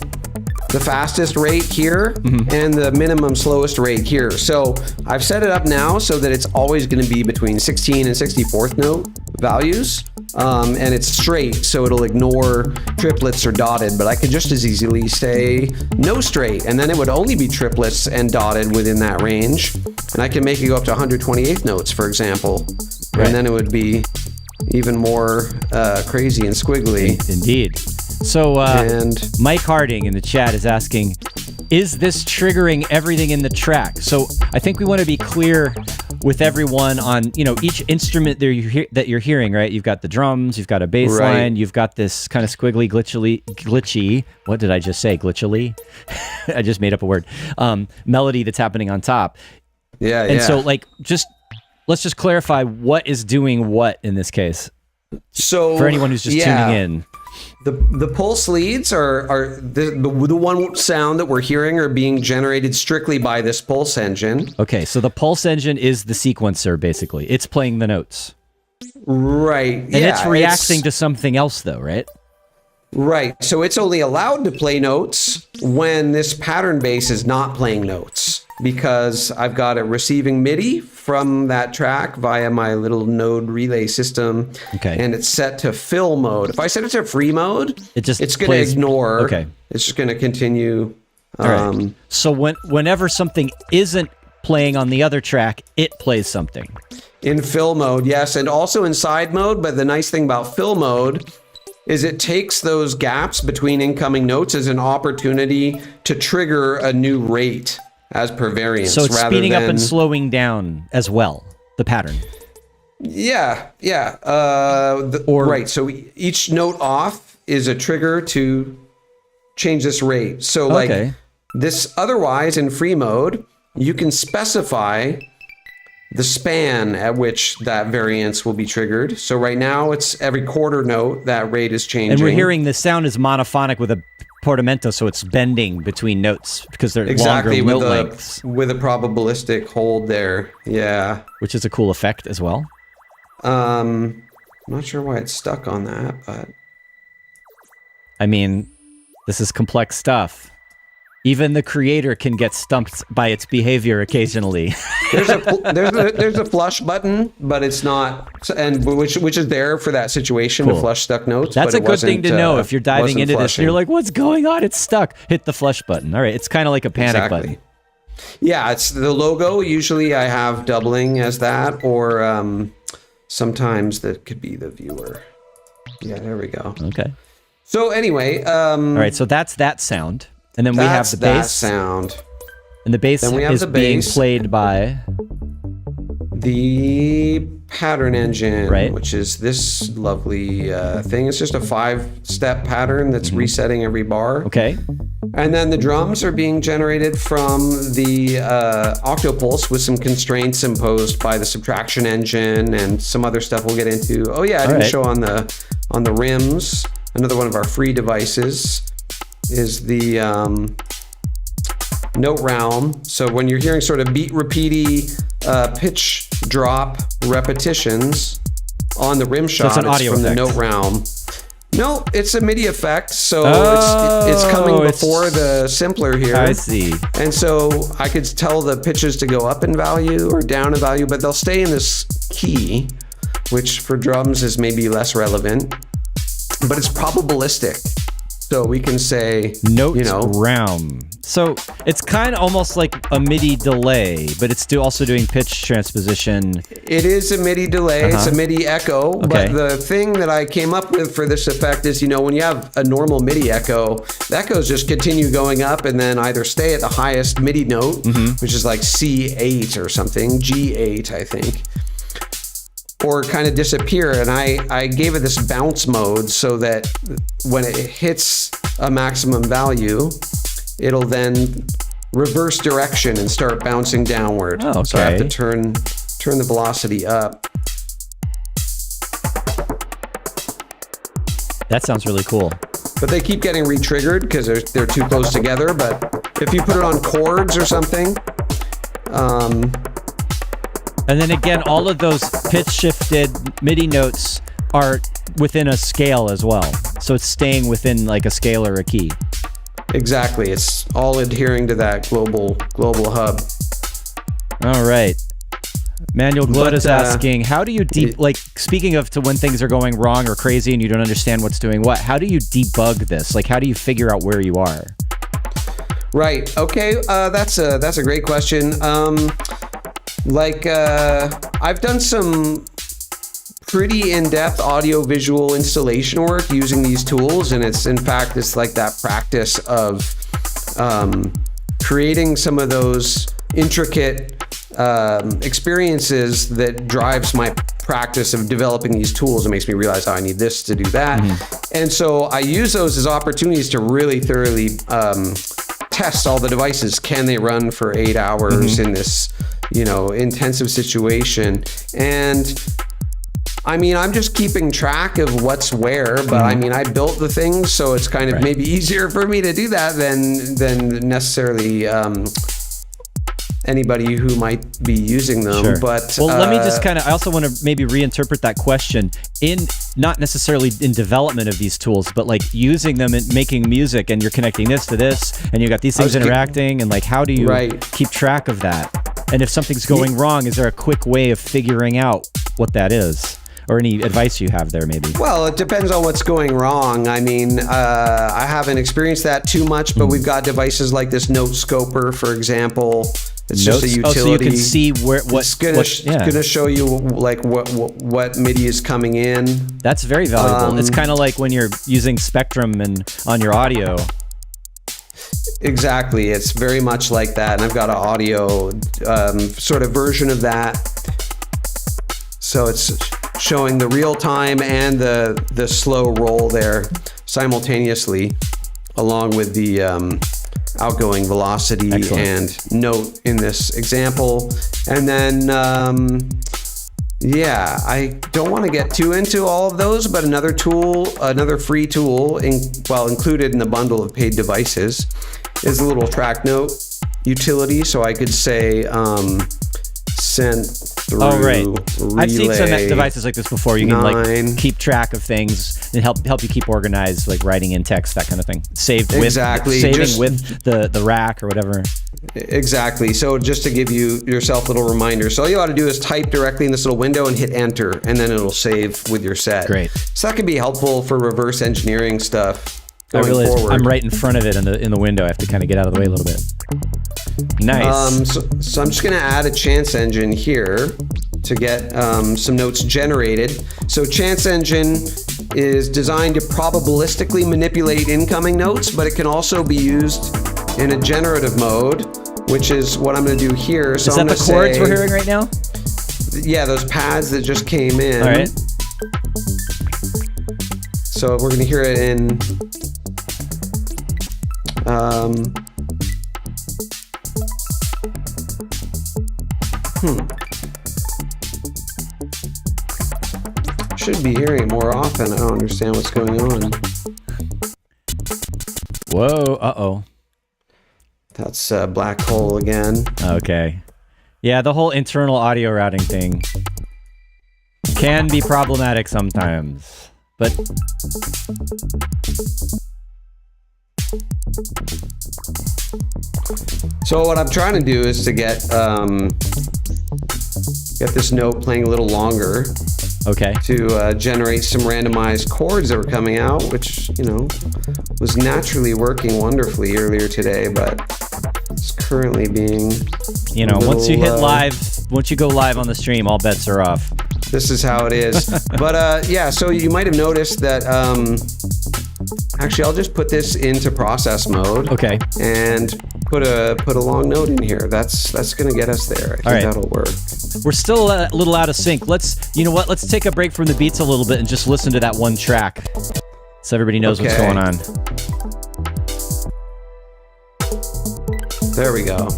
B: the fastest rate here, and the minimum slowest rate here. So I've set it up now so that it's always going to be between 16 and 64th note values, and it's straight, so it'll ignore triplets or dotted, but I could just as easily say no straight, and then it would only be triplets and dotted within that range, and I can make it go up to 128th notes, for example, and then it would be even more crazy and squiggly.
A: Indeed. So Mike Harding in the chat is asking, is this triggering everything in the track? So I think we want to be clear with everyone on, each instrument that you're hearing, right? You've got the drums, you've got a bass line, you've got this kind of squiggly, glitchy, what did I just say? Glitchily? I just made up a word. Melody that's happening on top. And so let's just clarify what is doing what in this case.
B: So
A: for anyone who's just tuning in.
B: The pulse leads are the one sound that we're hearing are being generated strictly by this pulse engine.
A: Okay, so the pulse engine is the sequencer, basically. It's playing the notes.
B: Right.
A: And it's reacting to something else, though, right?
B: Right. So it's only allowed to play notes when this pattern bass is not playing notes, because I've got it receiving MIDI from that track via my little node relay system. Okay. And it's set to fill mode. If I set it to free mode, it's going to ignore. Okay. It's just going to continue.
A: All right. So whenever something isn't playing on the other track, it plays something.
B: In fill mode, yes. And also in side mode. But the nice thing about fill mode is it takes those gaps between incoming notes as an opportunity to trigger a new rate as per variance.
A: So it's speeding up and slowing down as well, the pattern.
B: Yeah. Right. So each note off is a trigger to change this rate. So this otherwise in free mode, you can specify the span at which that variance will be triggered. So right now it's every quarter note that rate is changing.
A: And we're hearing the sound is monophonic with a portamento, so it's bending between notes because they're longer note lengths.
B: With a probabilistic hold there, yeah.
A: Which is a cool effect as well.
B: I'm not sure why it's stuck on that, but...
A: I mean, this is complex stuff. Even the creator can get stumped by its behavior occasionally.
B: There's a flush button, but it's not, and which is there for that situation to flush stuck notes.
A: That's
B: but
A: a good thing to know if you're diving into this and you're like, what's going on? It's stuck. Hit the flush button. All right, it's kind of like a panic button.
B: Yeah, it's the logo. Usually I have doubling as that, or sometimes that could be the viewer. Yeah, there we go.
A: Okay.
B: So anyway,
A: all right, so that's that sound. And then we have the bass
B: sound.
A: And the bass is being played by
B: the pattern engine, which is this lovely thing. It's just a 5-step pattern that's resetting every bar.
A: Okay.
B: And then the drums are being generated from the octopulse with some constraints imposed by the subtraction engine and some other stuff we'll get into. Oh yeah, I didn't show on the rims. Another one of our free devices is the note realm. So when you're hearing sort of beat repeaty pitch drop repetitions on the rim shot,
A: it's from
B: the note realm. No, it's a MIDI effect. So it's coming before the simpler here.
A: I see.
B: And so I could tell the pitches to go up in value or down in value, but they'll stay in this key, which for drums is maybe less relevant, but it's probabilistic. So we can say,
A: notes round. So it's kind of almost like a MIDI delay, but it's also doing pitch transposition.
B: It is a MIDI delay. It's a MIDI echo.
A: Okay.
B: But the thing that I came up with for this effect is, when you have a normal MIDI echo, the echoes just continue going up and then either stay at the highest MIDI note, which is like C8 or something, G8, I think, or kind of disappear. And I gave it this bounce mode so that when it hits a maximum value, it'll then reverse direction and start bouncing downward.
A: Oh, okay.
B: So I have to turn the velocity up.
A: That sounds really cool.
B: But they keep getting re-triggered because they're too close together. But if you put it on chords or something,
A: and then again, all of those pitch shifted MIDI notes are within a scale as well. So it's staying within like a scale or a key.
B: Exactly. It's all adhering to that global hub.
A: All right. Manuel Glot is asking, how do you speaking of to when things are going wrong or crazy and you don't understand what's doing what, how do you debug this? Like, how do you figure out where you are? Right.
B: Okay. That's a great question. I've done some pretty in-depth audio-visual installation work using these tools, and it's like that practice of creating some of those intricate experiences that drives my practice of developing these tools. It makes me realize, I need this to do that. And so I use those as opportunities to really thoroughly test all the devices. Can they run for 8 hours in this intensive situation? And I mean, I'm just keeping track of what's where, but I mean, I built the things, so it's kind of maybe easier for me to do that than necessarily anybody who might be using them.
A: Sure.
B: But
A: let me just I also want to maybe reinterpret that question not necessarily in development of these tools, but like using them and making music, and you're connecting this to this, and you got these things interacting, and like, how do you keep track of that? And if something's going wrong, is there a quick way of figuring out what that is? Or any advice you have there, maybe?
B: Well, it depends on what's going wrong. I mean, I haven't experienced that too much, but we've got devices like this Note Scoper, for example. It's just a utility.
A: So you can see
B: it's gonna show you like what MIDI is coming in.
A: That's very valuable. It's kind of like when you're using Spectrum and on your audio.
B: Exactly. It's very much like that. And I've got an audio sort of version of that. So it's showing the real time and the slow roll there simultaneously, along with the outgoing velocity and note in this example. And then, I don't want to get too into all of those, but another free tool, included in the bundle of paid devices, is a little track note utility. So I could say, sent through relay.
A: I've seen some devices like this before. You can like keep track of things and help you keep organized, like writing in text, that kind of thing. Saving with the rack or whatever.
B: Exactly. So just to give yourself little reminders. So all you ought to do is type directly in this little window and hit enter, and then it'll save with your set.
A: Great.
B: So that can be helpful for reverse engineering stuff going forward.
A: I'm right in front of it in the window. I have to kind of get out of the way a little bit. Nice.
B: So I'm just going to add a chance engine here to get some notes generated. So chance engine is designed to probabilistically manipulate incoming notes, but it can also be used in a generative mode, which is what I'm going to do here. So
A: is that the chords we're hearing right now?
B: Yeah, those pads that just came in.
A: All right.
B: So we're going to hear it in... Should be hearing it more often. I don't understand what's going on.
A: Whoa, uh-oh.
B: That's a black hole again.
A: Okay. Yeah, the whole internal audio routing thing can be problematic sometimes, but...
B: So what I'm trying to do is to get this note playing a little longer.
A: Okay.
B: To generate some randomized chords that were coming out, which, was naturally working wonderfully earlier today, but it's currently being
A: once you hit live, once you go live on the stream, all bets are off.
B: This is how it is. But yeah, so you might have noticed that actually I'll just put this into process mode.
A: Okay.
B: And put a long note in here. That's gonna get us there. I think that'll work.
A: We're still a little out of sync. Let's take a break from the beats a little bit and just listen to that one track so everybody knows what's going on.
B: There we go.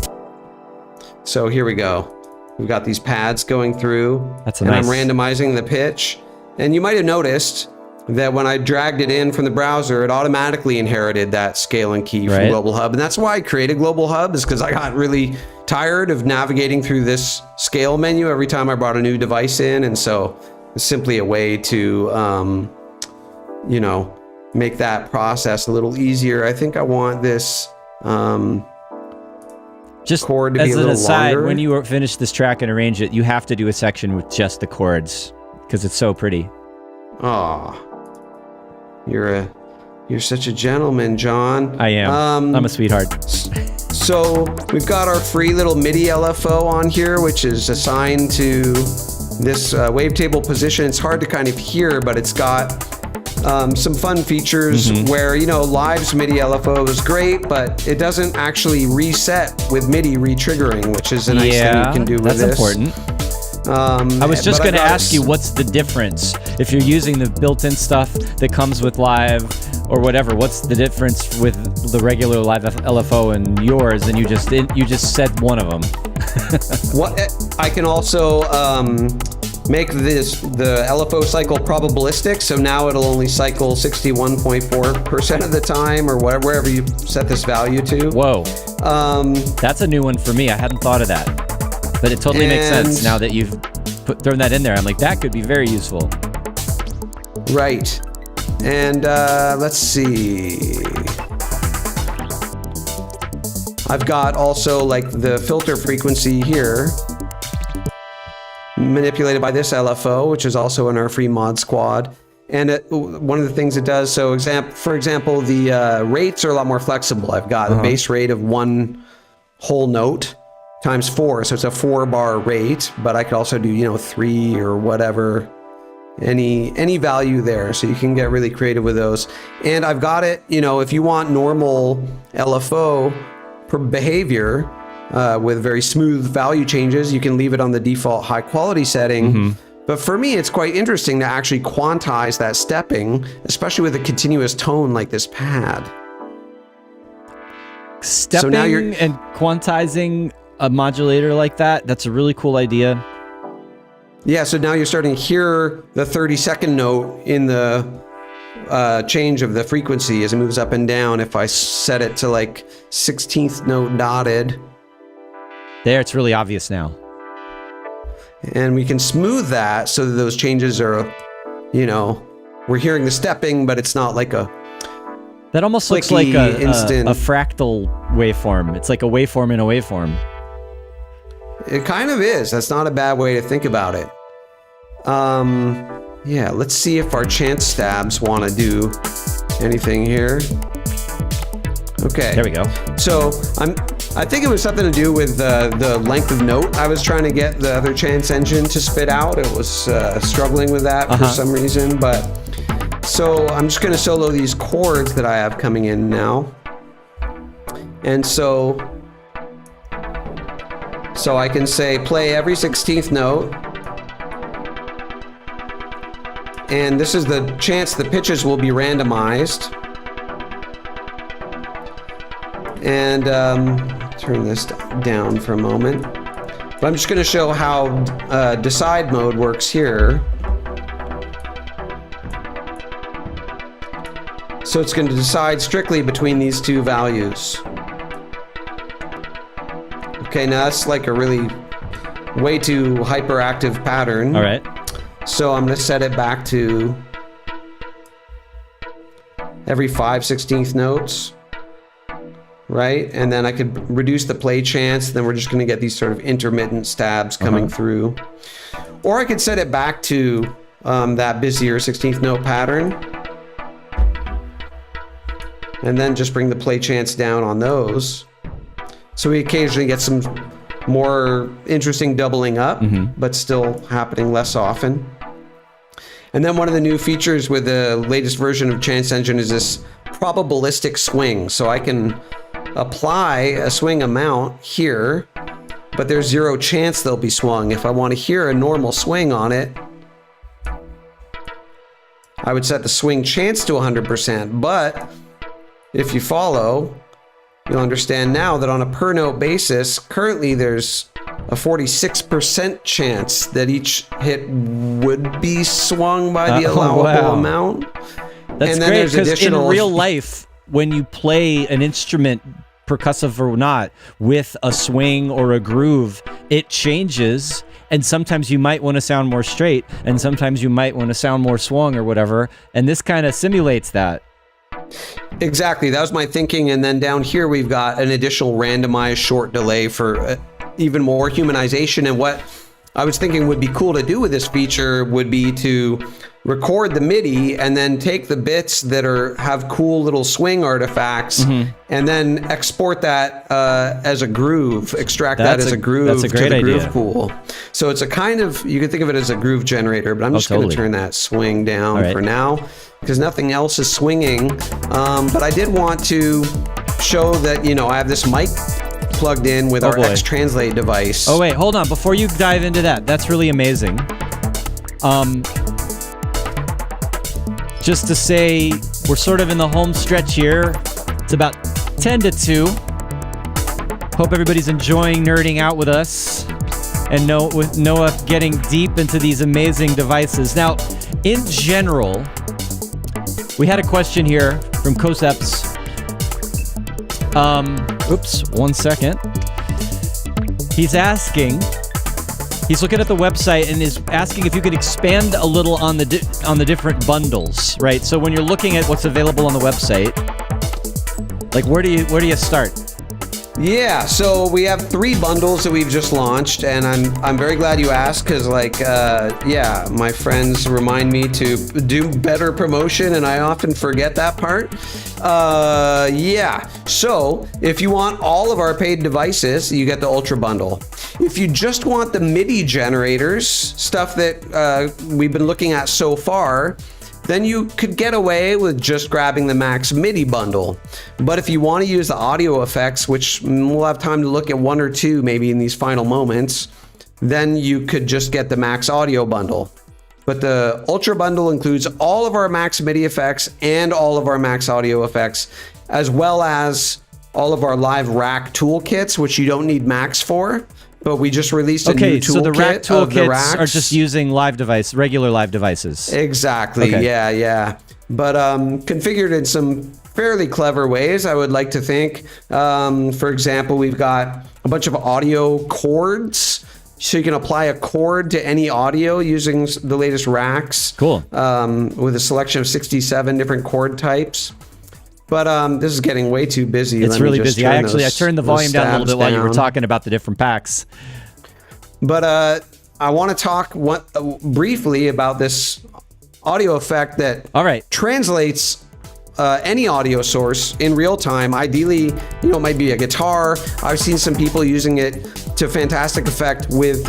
B: So here we go. We've got these pads going through.
A: And
B: I'm randomizing the pitch. And you might have noticed that when I dragged it in from the browser, it automatically inherited that scale and key from Global Hub. And that's why I created Global Hub, is because I got really tired of navigating through this scale menu every time I brought a new device in. And so it's simply a way to, make that process a little easier. I think I want this
A: just
B: chord to be a little
A: as an aside,
B: longer.
A: when you finish this track and arrange it, you have to do a section with just the chords because it's so pretty.
B: Aw. You're such a gentleman, John.
A: I am. I'm a sweetheart.
B: So we've got our free little MIDI LFO on here, which is assigned to this wavetable position. It's hard to kind of hear, but it's got some fun features where, Live's MIDI LFO is great, but it doesn't actually reset with MIDI re-triggering, which is a nice thing you can do with this.
A: That's important. I was just going to ask you, what's the difference if you're using the built-in stuff that comes with Live or whatever? What's the difference with the regular Live LFO and yours? And you just said one of them.
B: What I can also make the LFO cycle probabilistic, so now it'll only cycle 61.4% of the time, or wherever you set this value to.
A: Whoa, that's a new one for me. I hadn't thought of that. But it totally makes sense now that you've thrown that in there. I'm like, that could be very useful.
B: Right. And let's see. I've got also like the filter frequency here, manipulated by this LFO, which is also in our free mod squad. And one of the things it does, so for example, the rates are a lot more flexible. I've got a base rate of one whole note times 4, so it's a 4-bar rate, but I could also do 3 or whatever, any value there, so you can get really creative with those. And I've got it, if you want normal LFO behavior with very smooth value changes, you can leave it on the default high quality setting. But for me, it's quite interesting to actually quantize that stepping, especially with a continuous tone like this pad.
A: Stepping
B: so now
A: and quantizing a modulator like that's a really cool idea.
B: Yeah, so now you're starting to hear the 30-second note in the change of the frequency as it moves up and down. If I set it to like 16th note dotted.
A: There, it's really obvious now.
B: And we can smooth that so that those changes are, we're hearing the stepping, but it's not like a
A: that almost looks like a fractal waveform. It's like a waveform in a waveform.
B: It kind of is. That's not a bad way to think about it. Yeah, let's see if our chance stabs want to do anything here. Okay.
A: There we go.
B: So I think it was something to do with the length of note I was trying to get the other chance engine to spit out. It was struggling with that for some reason, but so I'm just going to solo these chords that I have coming in now. And so I can say play every 16th note. And this is the chance the pitches will be randomized. And turn this down for a moment. But I'm just going to show how decide mode works here. So it's going to decide strictly between these two values. Okay, now that's like a really way too hyperactive pattern.
A: All right.
B: So I'm going to set it back to every 5/16 notes. Right? And then I could reduce the play chance. Then we're just going to get these sort of intermittent stabs coming through. Or I could set it back to that busier 16th note pattern. and then just bring the play chance down on those. So we occasionally get some more interesting doubling up, but still happening less often. And then one of the new features with the latest version of Chance Engine is this probabilistic swing. So I can apply a swing amount here, but there's zero chance they'll be swung. If I want to hear a normal swing on it, I would set the swing chance to 100%. But if you follow, you'll understand now that on a per note basis, currently there's a 46% chance that each hit would be swung by the allowable amount.
A: That's great, because in real life, when you play an instrument, percussive or not, with a swing or a groove, it changes, and sometimes you might want to sound more straight, and sometimes you might want to sound more swung or whatever, and this kind of simulates that.
B: Exactly, that was my thinking. And then down here we've got an additional randomized short delay for even more humanization. And what I was thinking would be cool to do with this feature would be to record the MIDI and then take the bits that have cool little swing artifacts and then export that as a groove, extract that as a groove to the groove pool. So it's a kind of, you can think of it as a groove generator, but I'm just going to turn that swing down for now because nothing else is swinging. But I did want to show that, you know, I have this mic plugged in with our X-Translate device.
A: Oh wait, hold on. Before you dive into that, that's really amazing. Just to say, we're sort of in the home stretch here. It's about 10 to 2. Hope everybody's enjoying nerding out with us and with Noah getting deep into these amazing devices. Now, in general, we had a question here from Koseps. Oops, 1 second. He's looking at the website and is asking if you could expand a little on the different bundles, right? So when you're looking at what's available on the website, like where do you start?
B: Yeah, so we have 3 bundles that we've just launched, and I'm very glad you asked because, like, yeah, my friends remind me to do better promotion, and I often forget that part. Yeah, so if you want all of our paid devices, you get the Ultra Bundle. If you just want the MIDI generators, stuff that we've been looking at so far, then you could get away with just grabbing the Max MIDI bundle. But if you want to use the audio effects, which we'll have time to look at 1 or 2 maybe in these final moments, then you could just get the Max Audio bundle. But the Ultra bundle includes all of our Max MIDI effects and all of our Max Audio effects, as well as all of our live rack toolkits, which you don't need Max for. But we just released a new toolkit.
A: So the rack toolkits are just using regular live devices.
B: Exactly. Okay. Yeah. But configured in some fairly clever ways, I would like to think. For example, we've got a bunch of audio chords. So you can apply a chord to any audio using the latest racks.
A: Cool.
B: With a selection of 67 different chord types. But this is getting way too busy.
A: It's really busy. I turned the volume down a little bit while you were talking about the different packs.
B: But I want to talk briefly about this audio effect that translates any audio source in real time. Ideally, it might be a guitar. I've seen some people using it to fantastic effect with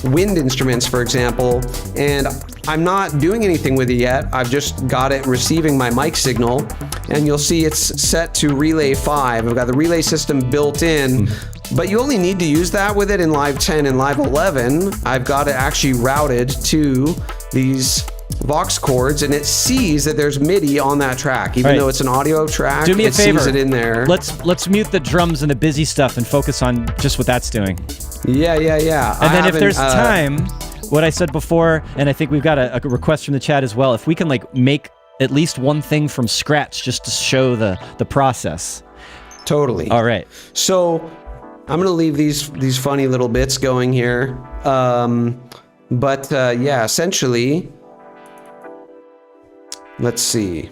B: wind instruments, for example. And I'm not doing anything with it yet. I've just got it receiving my mic signal, and you'll see it's set to relay 5. I've got the relay system built in, but you only need to use that with it in Live 10 and Live 11. I've got it actually routed to these Vox cords, and it sees that there's MIDI on that track, even though it's an audio track.
A: Do me a favor.
B: Sees it in there.
A: Let's mute the drums and the busy stuff and focus on just what that's doing.
B: Yeah.
A: And then if there's time, what I said before, and I think we've got a request from the chat as well, if we can make at least one thing from scratch just to show the process.
B: Totally.
A: All right.
B: So I'm gonna leave these funny little bits going here. But yeah, essentially, let's see.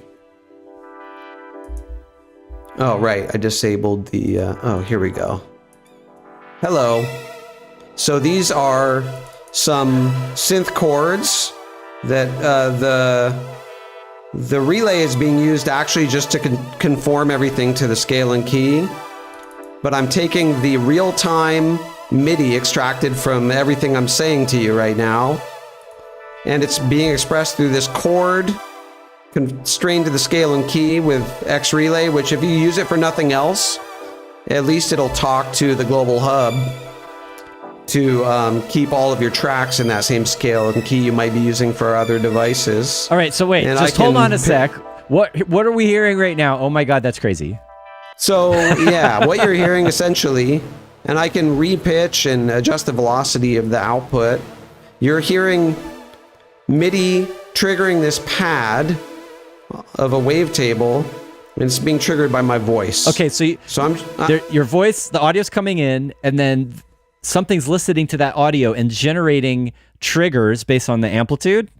B: Oh, right. I disabled the... oh, here we go. Hello. So these are some synth chords that The relay is being used actually just to conform everything to the scale and key. But I'm taking the real-time MIDI extracted from everything I'm saying to you right now, and it's being expressed through this chord constrained to the scale and key with X relay, which if you use it for nothing else, at least it'll talk to the global hub to keep all of your tracks in that same scale and key you might be using for other devices.
A: All right, so wait,
B: And
A: just hold on a sec. What are we hearing right now? Oh my God, that's crazy.
B: So yeah, what you're hearing essentially, and I can repitch and adjust the velocity of the output. You're hearing MIDI triggering this pad of a wavetable, and it's being triggered by my voice.
A: Okay, so your voice, the audio's coming in, and then something's listening to that audio and generating triggers based on the amplitude.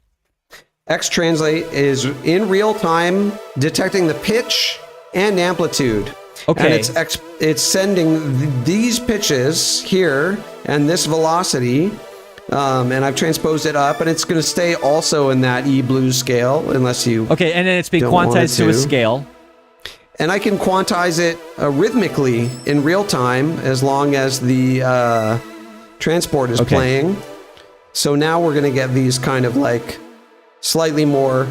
B: X-Translate is in real time detecting the pitch and amplitude.
A: Okay.
B: And it's sending these pitches here and this velocity, and I've transposed it up, and it's going to stay also in that E blues scale unless you.
A: Okay, and then it's being quantized to a scale.
B: And I can quantize it rhythmically in real time as long as the transport is playing. So now we're going to get these kind of like slightly more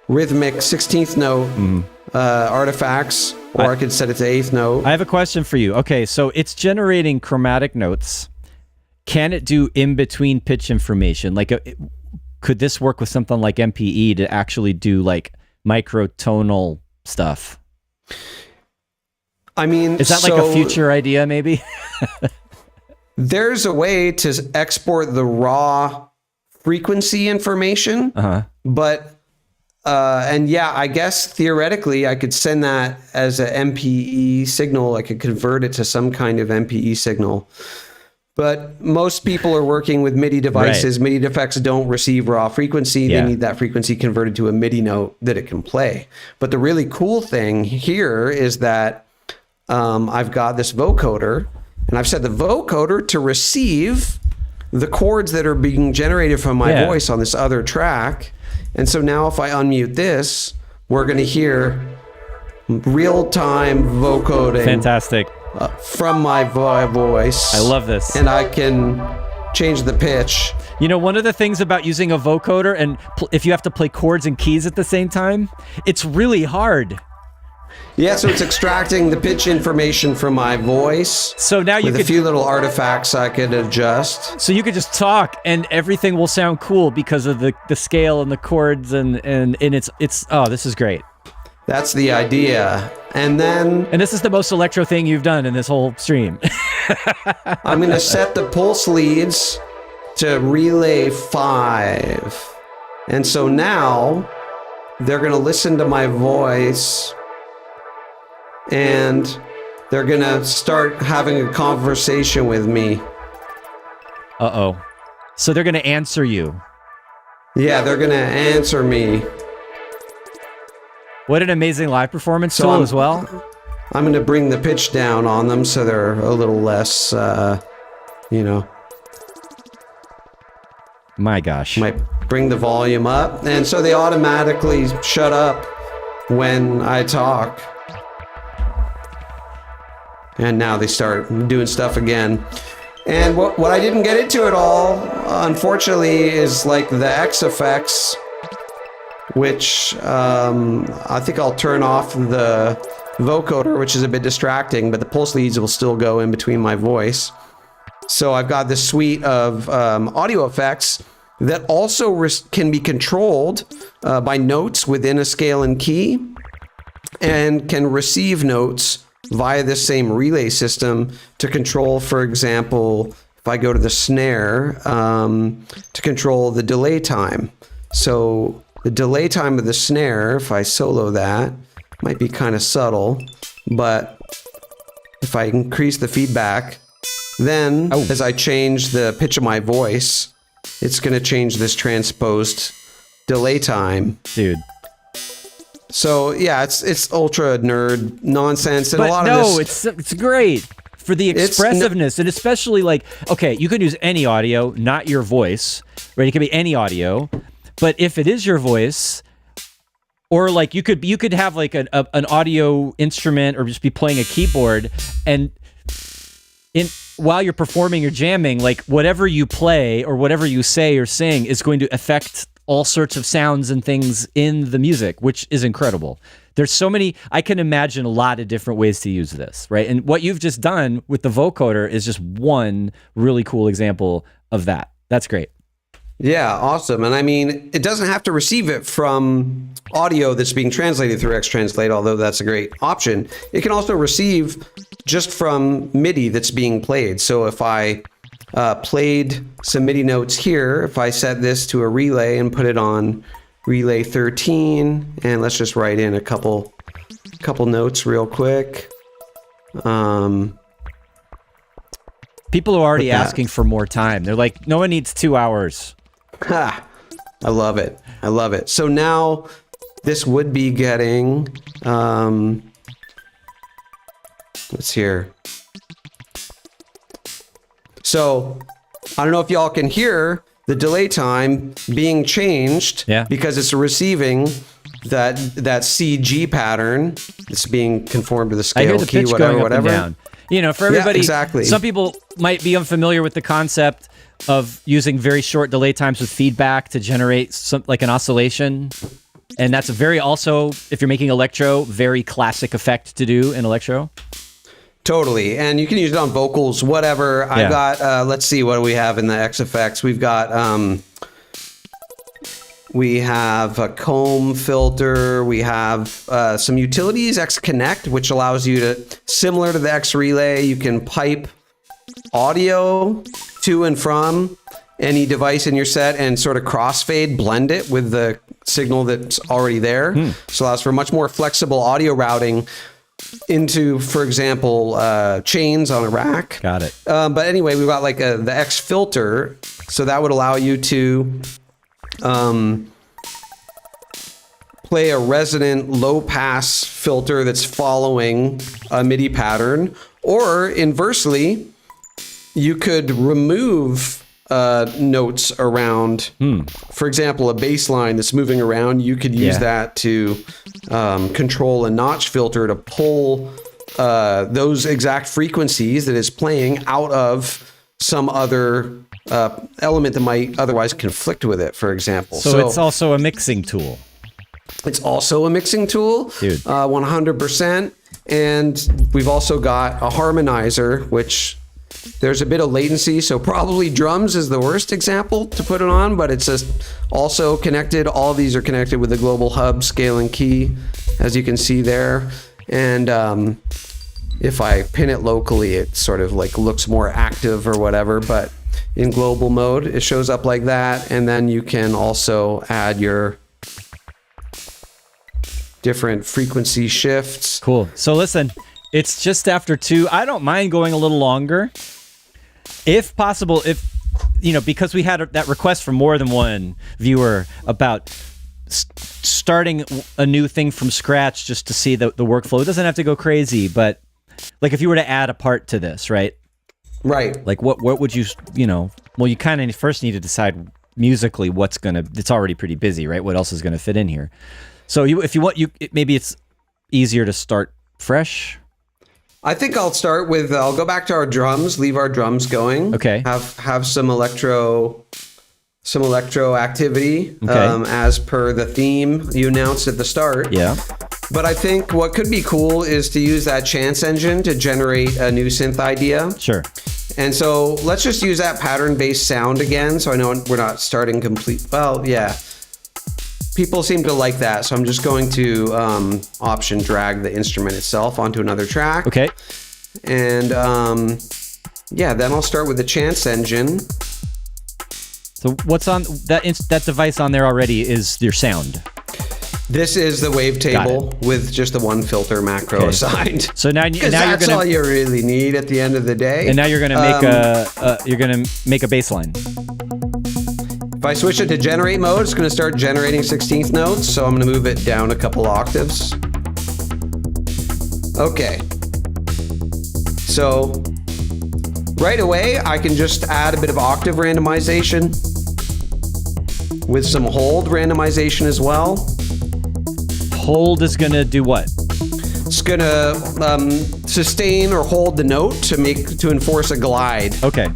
B: rhythmic 16th note artifacts, or I could set it to 8th note.
A: I have a question for you. Okay, so it's generating chromatic notes. Can it do in-between pitch information? Like, could this work with something like MPE to actually do like microtonal stuff?
B: I mean,
A: is that like a future idea maybe?
B: There's a way to export the raw frequency information, but and yeah, I guess theoretically I could send that as an MPE signal. I could convert it to some kind of MPE signal. But most people are working with MIDI devices. Right. MIDI effects don't receive raw frequency. They need that frequency converted to a MIDI note that it can play. But the really cool thing here is that I've got this vocoder, and I've set the vocoder to receive the chords that are being generated from my voice on this other track. And so now if I unmute this, we're going to hear real-time vocoding.
A: Fantastic.
B: From my voice.
A: I love this.
B: And I can change the pitch.
A: You know, one of the things about using a vocoder, and if you have to play chords and keys at the same time, it's really hard.
B: Yeah, so it's extracting the pitch information from my voice. So now you with a few little artifacts I could adjust.
A: So you could just talk and everything will sound cool because of the scale and the chords and it's oh, this is great.
B: That's the idea. And
A: this is the most electro thing you've done in this whole stream.
B: I'm going to set the pulse leads to relay 5. And so now they're going to listen to my voice and they're going to start having a conversation with me.
A: Uh-oh. So they're going to answer you.
B: Yeah, they're going to answer me.
A: What an amazing live performance tool as well.
B: I'm going to bring the pitch down on them so they're a little less, you know.
A: My gosh.
B: Might bring the volume up. And so they automatically shut up when I talk. And now they start doing stuff again. And what I didn't get into at all, unfortunately, is like the X effects, which I think I'll turn off the vocoder, which is a bit distracting, but the pulse leads will still go in between my voice. So I've got this suite of audio effects that also can be controlled by notes within a scale and key, and can receive notes via this same relay system to control, for example, if I go to the snare, to control the delay time. So the delay time of the snare, if I solo that, might be kind of subtle, but if I increase the feedback, then as I change the pitch of my voice, it's going to change this transposed delay time.
A: Dude.
B: So yeah, it's ultra nerd nonsense, and
A: but
B: a lot
A: of
B: this.
A: It's great for the expressiveness, and especially like, okay, you can use any audio, not your voice, right? It can be any audio, but if it is your voice, Or like you could have like an audio instrument or just be playing a keyboard, and while you're performing or jamming, like whatever you play or whatever you say or sing is going to affect all sorts of sounds and things in the music, which is incredible. There's so many, I can imagine a lot of different ways to use this, right? And what you've just done with the vocoder is just one really cool example of that. That's great.
B: Yeah, awesome. And I mean, it doesn't have to receive it from audio that's being translated through X-Translate, although that's a great option. It can also receive just from MIDI that's being played. So if I played some MIDI notes here, if I set this to a relay and put it on relay 13, and let's just write in a couple notes real quick.
A: People are already asking for more time. They're like, no one needs 2 hours.
B: Ha! I love it. I love it. So now this would be getting, let's hear. So I don't know if y'all can hear the delay time being changed because it's receiving that CG pattern. It's being conformed to the scale,
A: I hear the
B: key,
A: pitch
B: whatever,
A: going up
B: whatever.
A: And down. You know, for everybody,
B: exactly.
A: Some people might be unfamiliar with the concept of using very short delay times with feedback to generate some like an oscillation. And that's a very also, if you're making electro, very classic effect to do in electro.
B: Totally. And you can use it on vocals, whatever. Yeah. I've got, let's see, what do we have in the X effects? We've got, we have a comb filter. We have some utilities, X Connect, which allows you to, similar to the X Relay, you can pipe audio to and from any device in your set and sort of crossfade, blend it with the signal that's already there. So allows for much more flexible audio routing into, for example, chains on a rack.
A: Got it.
B: But anyway, we've got like the X filter. So that would allow you to play a resonant low pass filter that's following a MIDI pattern, or inversely, you could remove notes around. For example, a bass line that's moving around, you could use that to control a notch filter to pull those exact frequencies that is playing out of some other element that might otherwise conflict with it, for example.
A: So it's also a mixing tool.
B: It's also a mixing tool,
A: dude.
B: 100%. And we've also got a harmonizer, which there's a bit of latency. So probably drums is the worst example to put it on, but it's just also connected. All of these are connected with the global hub, scale, and key, as you can see there. And if I pin it locally, it sort of like looks more active or whatever, but in global mode, it shows up like that. And then you can also add your different frequency shifts.
A: Cool. So listen, it's just after 2. I don't mind going a little longer. If possible, if, you know, because we had that request from more than one viewer about starting a new thing from scratch just to see the workflow. It doesn't have to go crazy, but like if you were to add a part to this, right?
B: Right.
A: Like what would you know, well, you kind of first need to decide musically it's already pretty busy, right? What else is going to fit in here? So if you want, maybe it's easier to start fresh.
B: I think I'll start with, I'll go back to our drums, leave our drums going.
A: Okay.
B: Have some electro activity, as per the theme you announced at the start.
A: Yeah.
B: But I think what could be cool is to use that chance engine to generate a new synth idea.
A: Sure.
B: And so let's just use that pattern-based sound again. So I know we're not starting complete. Well, yeah. People seem to like that, so I'm just going to option drag the instrument itself onto another track.
A: Okay.
B: And yeah, then I'll start with the chance engine.
A: So what's on that device on there already is your sound.
B: This is the wavetable with just the one filter macro assigned.
A: So now
B: that's all you really need at the end of the day.
A: And now you're gonna make a bass line.
B: If I switch it to generate mode, it's going to start generating 16th notes, so I'm going to move it down a couple octaves. Okay. So right away, I can just add a bit of octave randomization with some hold randomization as well.
A: hold is going to do what?
B: It's gonna sustain or hold the note to enforce a glide.
A: Okay.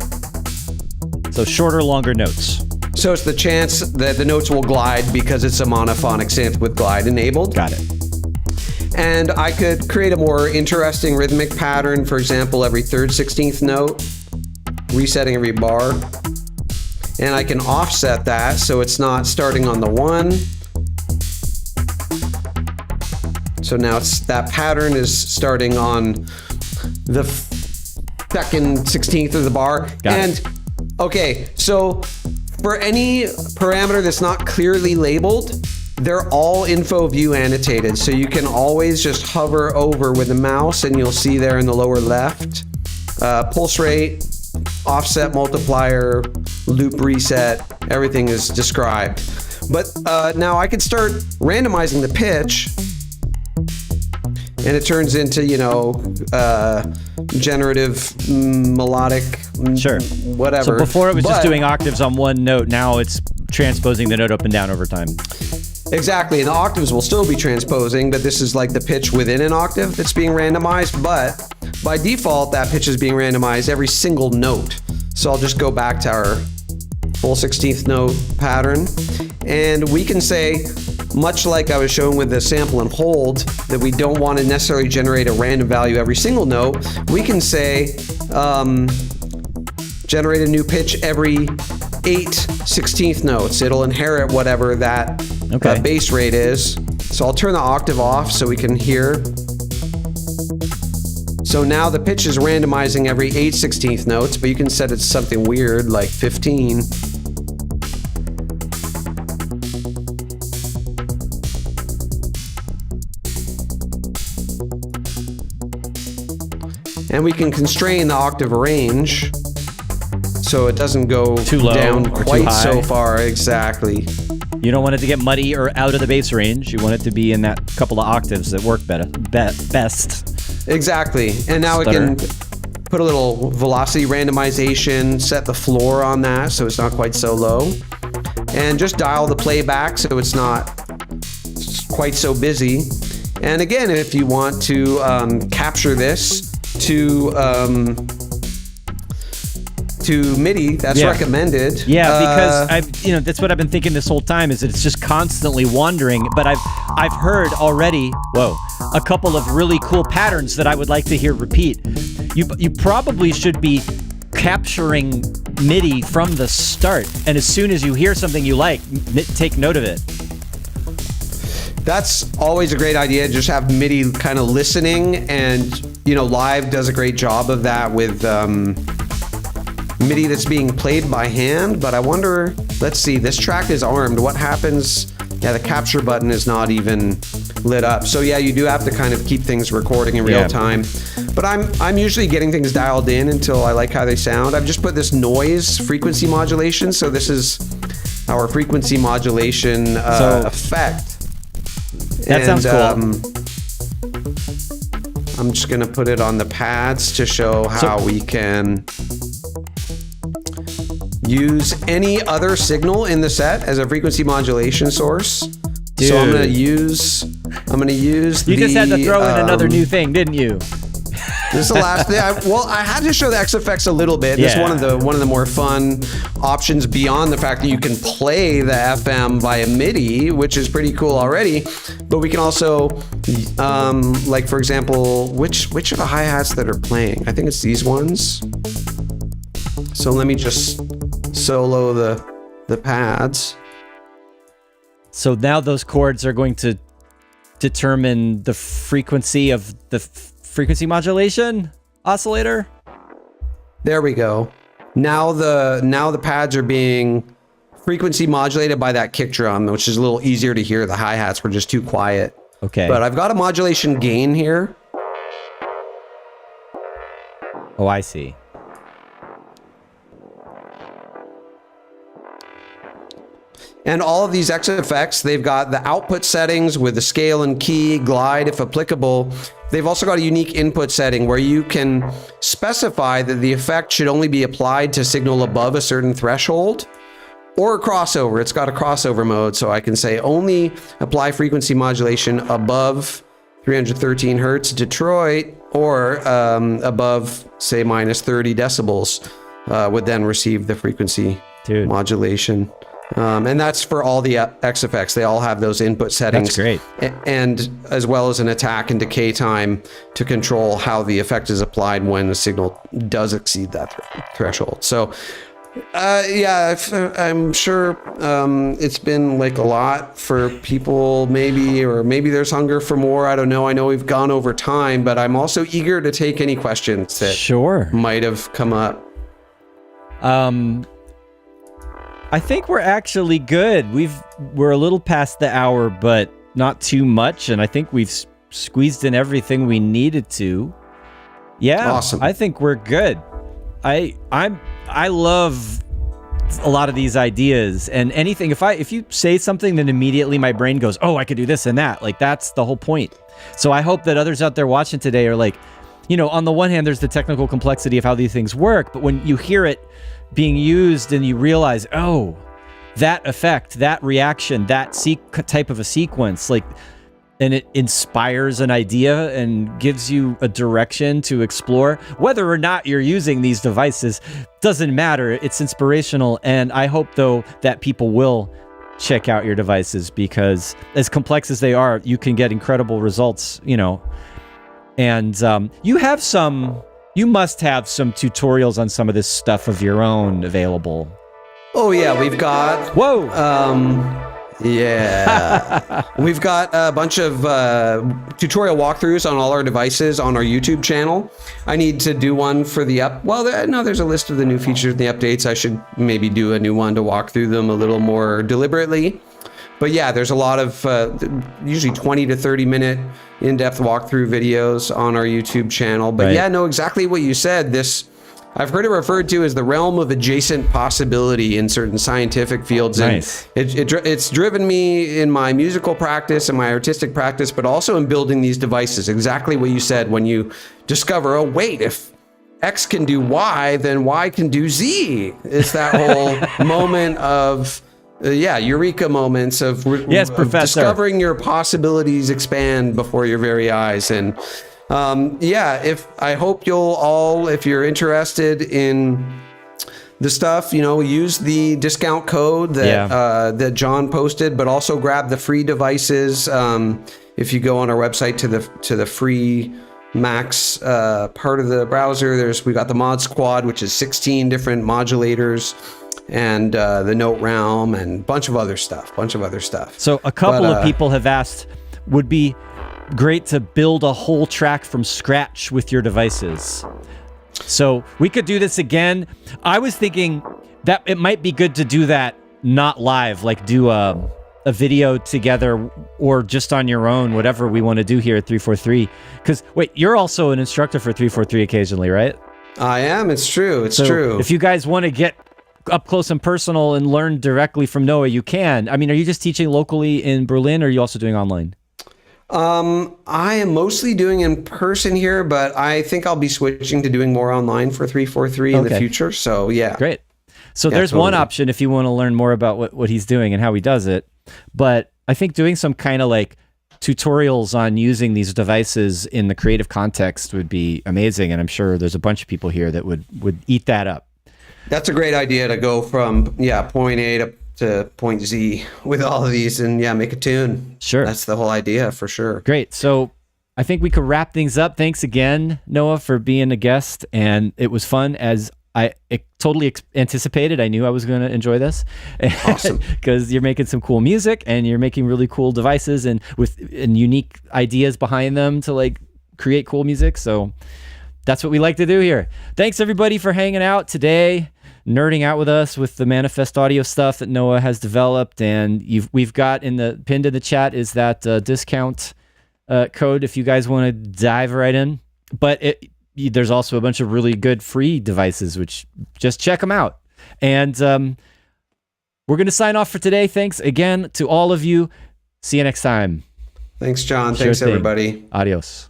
A: So shorter, longer notes.
B: So it's the chance that the notes will glide because it's a monophonic synth with glide enabled.
A: Got it.
B: And I could create a more interesting rhythmic pattern, for example, every 3rd 16th note, resetting every bar. And I can offset that so it's not starting on the 1. So now that pattern is starting on the 2nd 16th of the bar.
A: Got it.
B: Okay, so for any parameter that's not clearly labeled, they're all info view annotated. So you can always just hover over with the mouse and you'll see there in the lower left, pulse rate, offset multiplier, loop reset, everything is described. But now I could start randomizing the pitch, and it turns into, generative, melodic,
A: sure,
B: whatever.
A: So before it was just doing octaves on one note, now it's transposing the note up and down over time.
B: Exactly, and the octaves will still be transposing, but this is like the pitch within an octave that's being randomized, but by default, that pitch is being randomized every single note. So I'll just go back to our full 16th note pattern, and we can say, much like I was showing with the sample and hold, that we don't want to necessarily generate a random value every single note. We can say, generate a new pitch every 8 16th notes. It'll inherit whatever that base rate is. So I'll turn the octave off so we can hear. So now the pitch is randomizing every 8 16th notes, but you can set it to something weird like 15. And we can constrain the octave range so it doesn't go
A: too low
B: down
A: or
B: quite
A: too high.
B: so far. Exactly.
A: You don't want it to get muddy or out of the bass range. You want it to be in that couple of octaves that work best.
B: Exactly. And now we can put a little velocity randomization, set the floor on that so it's not quite so low, and just dial the playback so it's not quite so busy. And again, if you want to capture this to MIDI, that's recommended.
A: Yeah, because that's what I've been thinking this whole time, is that it's just constantly wandering. But I've heard already, a couple of really cool patterns that I would like to hear repeat. You probably should be capturing MIDI from the start, and as soon as you hear something you like, take note of it.
B: That's always a great idea. Just have MIDI kind of listening, and Live does a great job of that with MIDI that's being played by hand. But I wonder, let's see, this track is armed. What happens? Yeah, the capture button is not even lit up. So yeah, you do have to kind of keep things recording in real time. But I'm usually getting things dialed in until I like how they sound. I've just put this noise frequency modulation. So this is our frequency modulation effect.
A: That sounds cool.
B: I'm just gonna put it on the pads to show how we can use any other signal in the set as a frequency modulation source. Dude. So I'm gonna use
A: You just had to throw in another new thing, didn't you?
B: This is the last thing. I had to show the X effects a little bit. This is one of the more fun options beyond the fact that you can play the FM via MIDI, which is pretty cool already. But we can also, like for example, which are the hi-hats that are playing? I think it's these ones. So let me just solo the pads.
A: So now those chords are going to determine the frequency of the frequency modulation oscillator.
B: There we go. Now the pads are being frequency modulated by that kick drum, which is a little easier to hear. The hi-hats were just too quiet.
A: Okay.
B: But I've got a modulation gain here.
A: Oh, I see.
B: And all of these X effects, they've got the output settings with the scale and key, glide if applicable. They've also got a unique input setting where you can specify that the effect should only be applied to signal above a certain threshold, or a crossover. It's got a crossover mode, so I can say only apply frequency modulation above 313 hertz Detroit, or above, say, minus 30 decibels, would then receive the frequency modulation. And that's for all the X effects. They all have those input settings.
A: That's great.
B: And as well as an attack and decay time to control how the effect is applied when the signal does exceed that threshold. So yeah, I'm sure it's been like a lot for people, maybe there's hunger for more. I don't know. I know we've gone over time, but I'm also eager to take any questions that might have come up.
A: I think we're actually good. We're a little past the hour, but not too much, and I think we've squeezed in everything we needed to. Yeah, awesome. I think we're good. I love a lot of these ideas, and anything. If you say something, then immediately my brain goes, "Oh, I could do this and that." Like, that's the whole point. So I hope that others out there watching today are like, on the one hand, there's the technical complexity of how these things work, but when you hear it being used and you realize, oh, that effect, that reaction, that type of a sequence, like, and it inspires an idea and gives you a direction to explore. Whether or not you're using these devices doesn't matter. It's inspirational. And I hope, though, that people will check out your devices, because as complex as they are, you can get incredible results, And you must have some tutorials on some of this stuff of your own available.
B: Oh yeah, we've got...
A: Whoa!
B: Yeah. We've got a bunch of tutorial walkthroughs on all our devices on our YouTube channel. I need to do one for the there's a list of the new features and the updates. I should maybe do a new one to walk through them a little more deliberately. But yeah, there's a lot of usually 20 to 30 minute in-depth walkthrough videos on our YouTube channel. But yeah, no, exactly what you said. I've heard it referred to as the realm of adjacent possibility in certain scientific fields.
A: Nice.
B: And it's driven me in my musical practice and my artistic practice, but also in building these devices. Exactly what you said, when you discover, oh, wait, if X can do Y, then Y can do Z. It's that whole moment of... eureka moments of discovering your possibilities expand before your very eyes. And I hope you'll all, if you're interested in the stuff, use the discount code that John posted, but also grab the free devices. If you go on our website to the free Max part of the browser, we got the Mod Squad, which is 16 different modulators, and the Note Realm, and a bunch of other stuff.
A: So a couple of people have asked, would be great to build a whole track from scratch with your devices. So we could do this again. I was thinking that it might be good to do that not live, like do a video together, or just on your own, whatever we want to do here at 343. Because wait, you're also an instructor for 343 occasionally, right?
B: I am. It's true. It's true.
A: If you guys want to get up close and personal and learn directly from Noah, you can. I mean, are you just teaching locally in Berlin, or are you also doing online?
B: I am mostly doing in person here, but I think I'll be switching to doing more online for 343 in the future. So yeah.
A: Great. So there's one option if you want to learn more about what he's doing and how he does it. But I think doing some kind of like tutorials on using these devices in the creative context would be amazing. And I'm sure there's a bunch of people here that would eat that up.
B: That's a great idea, to go from point A to point Z with all of these, and make a tune.
A: Sure.
B: That's the whole idea, for sure.
A: Great. So I think we could wrap things up. Thanks again, Noah, for being a guest. And it was fun, as I totally anticipated. I knew I was going to enjoy this.
B: Awesome.
A: Because you're making some cool music, and you're making really cool devices and unique ideas behind them to like create cool music. So that's what we like to do here. Thanks everybody for hanging out today, nerding out with us with the Manifest Audio stuff that Noah has developed. And we've got pinned in the chat is that discount code if you guys want to dive right in. But there's also a bunch of really good free devices, which just check them out. And we're going to sign off for today. Thanks again to all of you. See you next time.
B: Thanks, John. Thanks, everybody.
A: Adios.